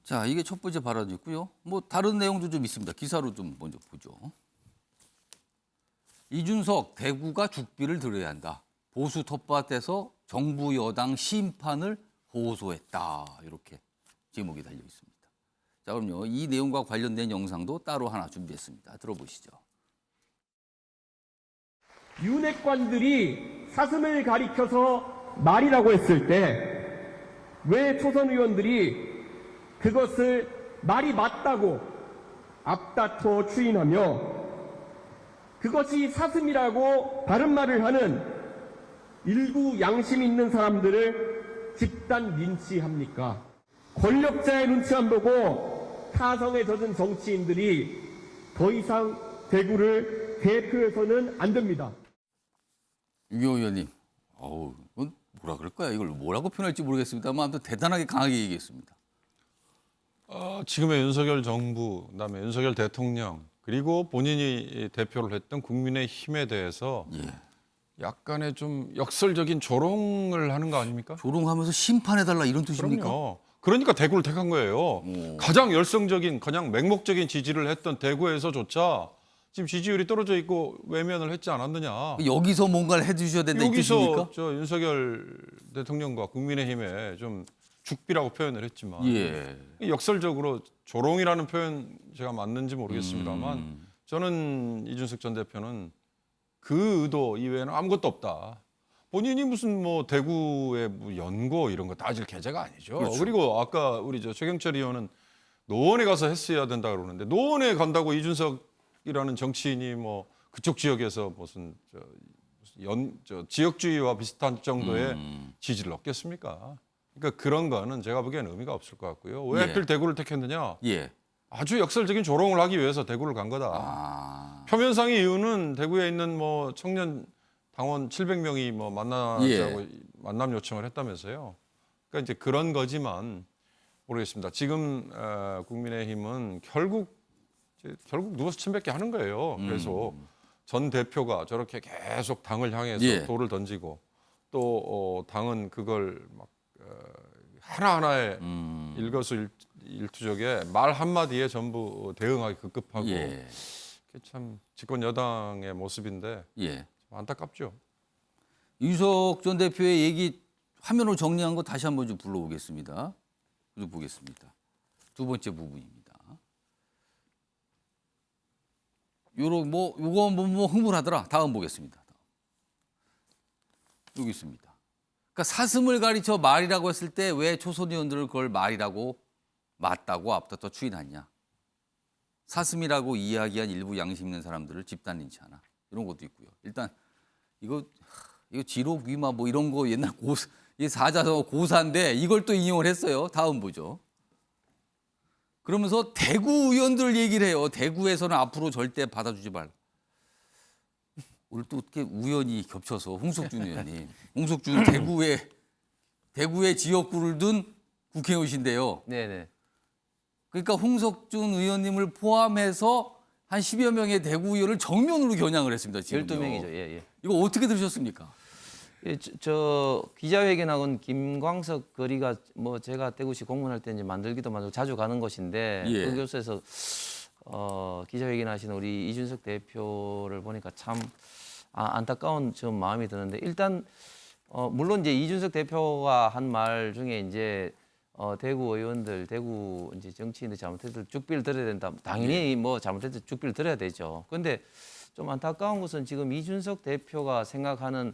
자, 이게 첫 번째 발언이고요. 뭐 다른 내용도 좀 있습니다. 기사로 좀 먼저 보죠. 이준석, 대구가 죽비를 들여야 한다. 보수 텃밭에서 정부 여당 심판을 호소했다. 이렇게 제목이 달려 있습니다. 자, 그럼요. 이 내용과 관련된 영상도 따로 하나 준비했습니다. 들어보시죠. 윤핵관들이 사슴을 가리켜서 말이라고 했을 때 왜 초선 의원들이 그것을 말이 맞다고 앞다퉈 추인하며 그것이 사슴이라고 다른 말을 하는 일부 양심 있는 사람들을 집단 린치합니까? 권력자의 눈치 안 보고 타성에 젖은 정치인들이 더 이상 대구를 대표해서는 안 됩니다. 유교 의원님, 이건 뭐라 그럴까요? 이걸 뭐라고 표현할지 모르겠습니다만 아무튼 대단하게 강하게 얘기했습니다. 지금의 윤석열 정부, 그다음에 윤석열 대통령, 그리고 본인이 대표를 했던 국민의힘에 대해서 예. 약간의 좀 역설적인 조롱을 하는 거 아닙니까? 조롱하면서 심판해달라 이런 뜻입니까? 그럼요. 그러니까 대구를 택한 거예요. 가장 열성적인, 그냥 맹목적인 지지를 했던 대구에서조차 지금 지지율이 떨어져 있고 외면을 했지 않았느냐. 여기서 뭔가를 해주셔야 된다 이 뜻입니까? 여기서 저 윤석열 대통령과 국민의힘에 좀 죽비라고 표현을 했지만 예. 역설적으로 조롱이라는 표현 제가 맞는지 모르겠습니다만 저는 이준석 전 대표는 그 의도 이외에는 아무것도 없다. 본인이 무슨 뭐 대구의 뭐 연고 이런 거 따질 계제가 아니죠. 그렇죠. 그리고 아까 우리 저 최경철 의원은 노원에 가서 했어야 된다 그러는데 노원에 간다고 이준석이라는 정치인이 뭐 그쪽 지역에서 무슨 저 지역주의와 비슷한 정도의 지지를 얻겠습니까? 그러니까 그런 거는 제가 보기에는 의미가 없을 것 같고요. 왜 예. 하필 대구를 택했느냐? 예. 아주 역설적인 조롱을 하기 위해서 대구를 간 거다. 표면상의 이유는 대구에 있는 뭐 청년 당원 700명이 뭐 만나자고 만남 요청을 했다면서요. 그러니까 이제 그런 거지만 모르겠습니다. 지금 국민의힘은 결국 누워서 침뱉게 하는 거예요. 그래서 전 대표가 저렇게 계속 당을 향해서 돌을 던지고 또 당은 그걸 막 하나하나에 일거수일투족에 말 한마디에 전부 대응하기 급급하고 그게 참 집권 여당의 모습인데 좀 안타깝죠. 이준석 전 대표의 얘기 화면으로 정리한 거 다시 한번 좀 불러오겠습니다. 좀 보겠습니다. 두 번째 부분입니다. 요거 뭐 흥분하더라. 다음 보겠습니다. 여기 있습니다. 그러니까 사슴을 가리쳐 말이라고 했을 때 왜 초선 의원들을 그걸 말이라고 맞다고 앞다퉈 추인하냐. 사슴이라고 이야기한 일부 양심 있는 사람들을 집단 린치하나. 이런 것도 있고요. 일단 이거 지록 위마 뭐 이런 거 옛날 사자성어 고사인데 이걸 또 인용을 했어요. 다음 보죠. 그러면서 대구 의원들 얘기를 해요. 대구에서는 앞으로 절대 받아주지 말라. 오늘 또 어떻게 우연히 겹쳐서 홍석준 의원님, 홍석준 대구의 지역구를 둔 국회의원이신데요. 네네. 그러니까 홍석준 의원님을 포함해서 한 10여 명의 대구 의원을 정면으로 겨냥을 했습니다. 지금요. 12명이죠. 예. 이거 어떻게 들으셨습니까? 예, 저 기자회견하고는 김광석 거리가 뭐 제가 대구시 공무원할 때 이제 만들기도 자주 가는 곳인데 예. 그곳에서 기자회견 하시는 우리 이준석 대표를 보니까 참 안타까운 좀 마음이 드는데 일단 물론 이제 이준석 대표가 한 말 중에 이제 대구 의원들, 대구 이제 정치인들 잘못해도 죽비를 들어야 된다. 당연히 뭐 잘못해도 죽비를 들어야 되죠. 그런데 좀 안타까운 것은 지금 이준석 대표가 생각하는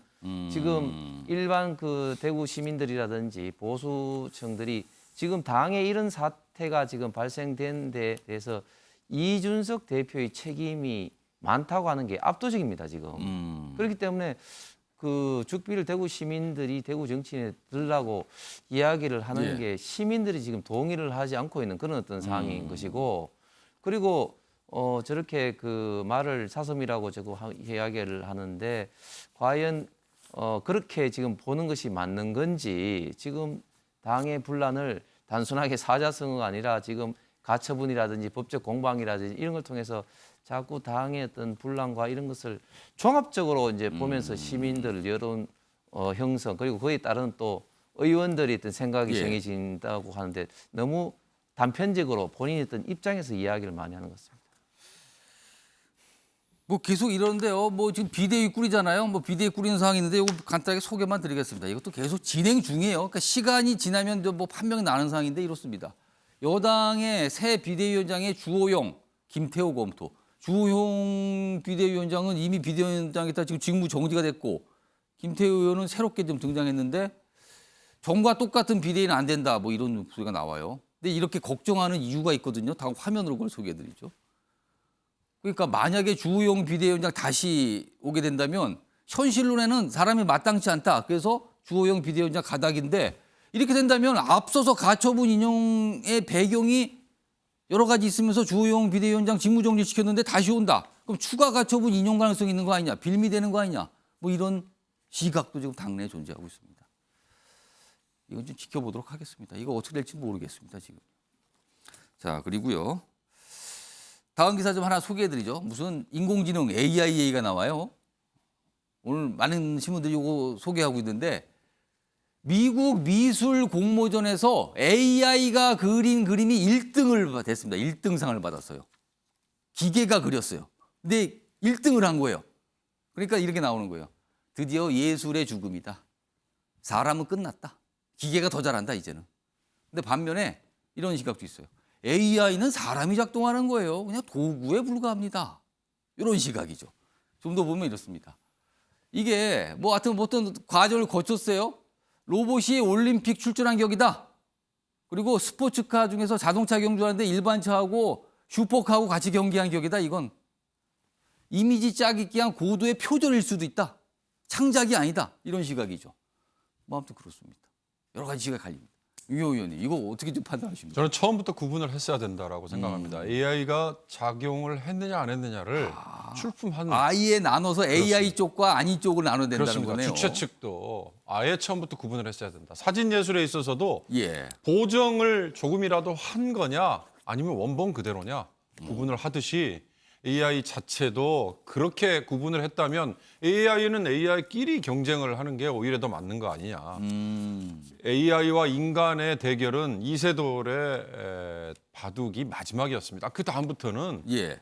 지금 일반 그 대구 시민들이라든지 보수층들이 지금 당에 이런 사태가 지금 발생된 데 대해서 이준석 대표의 책임이 많다고 하는 게 압도적입니다, 지금. 그렇기 때문에 그 죽비를 대구 시민들이 대구 정치인에 들라고 이야기를 하는 게 시민들이 지금 동의를 하지 않고 있는 그런 어떤 상황인 것이고, 그리고 저렇게 그 말을 사섬이라고 저거 이야기를 하는데 과연 그렇게 지금 보는 것이 맞는 건지, 지금 당의 분란을 단순하게 사자성어가 아니라 지금 가처분이라든지 법적 공방이라든지 이런 걸 통해서 자꾸 당의 어떤 분란과 이런 것을 종합적으로 이제 보면서 시민들 여론 형성, 그리고 거기에 따른 또 의원들이 어떤 생각이 정해진다고 하는데 너무 단편적으로 본인의 어떤 입장에서 이야기를 많이 하는 것 같습니다. 뭐 계속 이러는데요. 뭐 지금 비대위 꾸리잖아요. 뭐 비대위 꾸리는 상황이 있는데 이거 간단하게 소개만 드리겠습니다. 이것도 계속 진행 중이에요. 그러니까 시간이 지나면 뭐 판명이 나는 상황인데 이렇습니다. 여당의 새 비대위원장의 주호영, 김태호 검토. 주호영 비대위원장은 이미 비대위원장이다 지금 직무 정지가 됐고, 김태호 의원은 새롭게 좀 등장했는데 전과 똑같은 비대위는 안 된다. 뭐 이런 소리가 나와요. 근데 이렇게 걱정하는 이유가 있거든요. 다음 화면으로 그걸 소개해드리죠. 그러니까 만약에 주호영 비대위원장 다시 오게 된다면 현실론에는 사람이 마땅치 않다. 그래서 주호영 비대위원장 가닥인데, 이렇게 된다면 앞서서 가처분 인용의 배경이 여러 가지 있으면서 주호영 비대위원장 직무정지 시켰는데 다시 온다. 그럼 추가 가처분 인용 가능성이 있는 거 아니냐. 빌미되는 거 아니냐. 뭐 이런 시각도 지금 당내에 존재하고 있습니다. 이건 좀 지켜보도록 하겠습니다. 이거 어떻게 될지 모르겠습니다, 지금. 자, 그리고요. 다음 기사 좀 하나 소개해드리죠. 무슨 인공지능 AI 얘기가 나와요. 오늘 많은 신문들이 이거 소개하고 있는데, 미국 미술 공모전에서 AI가 그린 그림이 1등을 됐습니다. 1등상을 받았어요. 기계가 그렸어요. 근데 1등을 한 거예요. 그러니까 이렇게 나오는 거예요. 드디어 예술의 죽음이다. 사람은 끝났다. 기계가 더 잘한다, 이제는. 근데 반면에 이런 시각도 있어요. AI는 사람이 작동하는 거예요. 그냥 도구에 불과합니다. 이런 시각이죠. 좀 더 보면 이렇습니다. 이게 뭐 하여튼 어떤 과정을 거쳤어요. 로봇이 올림픽 출전한 격이다. 그리고 스포츠카 중에서 자동차 경주하는데 일반차하고 슈퍼카하고 같이 경기한 격이다. 이건 이미지 짜깁기한 고도의 표절일 수도 있다. 창작이 아니다. 이런 시각이죠. 뭐 아무튼 그렇습니다. 여러 가지 시각이 갈립니다. 유 의원님, 이거 어떻게 좀 판단하십니까? 저는 처음부터 구분을 했어야 된다라고 생각합니다. AI가 작용을 했느냐 안 했느냐를 출품하는. 아예 나눠서 AI 그렇습니다. 쪽과 아니 쪽을 나눠야 된다는 그렇습니다. 거네요. 주최 측도 아예 처음부터 구분을 했어야 된다. 사진 예술에 있어서도 예. 보정을 조금이라도 한 거냐 아니면 원본 그대로냐 구분을 하듯이 AI 자체도 그렇게 구분을 했다면 AI는 AI끼리 경쟁을 하는 게 오히려 더 맞는 거 아니냐. AI와 인간의 대결은 이세돌의 바둑이 마지막이었습니다. 그 다음부터는 예.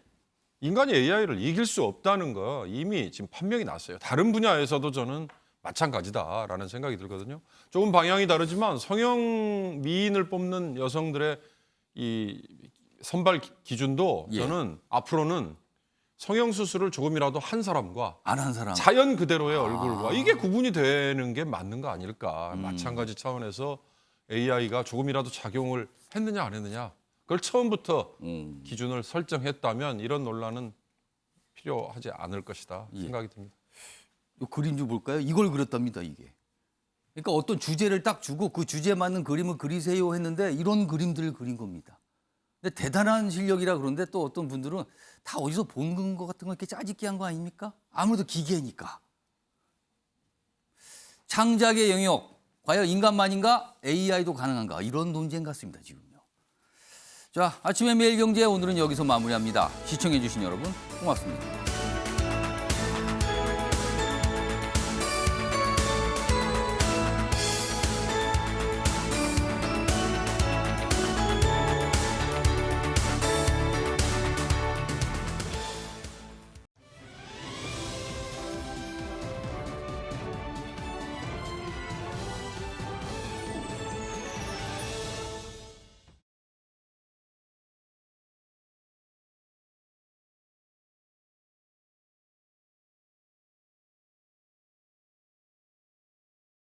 인간이 AI를 이길 수 없다는 거 이미 지금 판명이 났어요. 다른 분야에서도 저는 마찬가지다라는 생각이 들거든요. 조금 방향이 다르지만 성형 미인을 뽑는 여성들의 이 선발 기준도 저는 앞으로는 성형 수술을 조금이라도 한 사람과 안 한 사람. 자연 그대로의 얼굴과 이게 구분이 되는 게 맞는 거 아닐까. 마찬가지 차원에서 AI가 조금이라도 작용을 했느냐 안 했느냐 그걸 처음부터 기준을 설정했다면 이런 논란은 필요하지 않을 것이다 생각이 듭니다. 이 그림 좀 볼까요? 이걸 그렸답니다, 이게. 그러니까 어떤 주제를 딱 주고 그 주제에 맞는 그림을 그리세요 했는데 이런 그림들을 그린 겁니다. 근데 대단한 실력이라 그런데 또 어떤 분들은 다 어디서 본 것 같은 거 이렇게 짜집기 한 거 아닙니까? 아무래도 기계니까. 창작의 영역, 과연 인간만인가? AI도 가능한가? 이런 논쟁 같습니다, 지금요. 자, 아침의 매일경제 오늘은 여기서 마무리합니다. 시청해 주신 여러분 고맙습니다.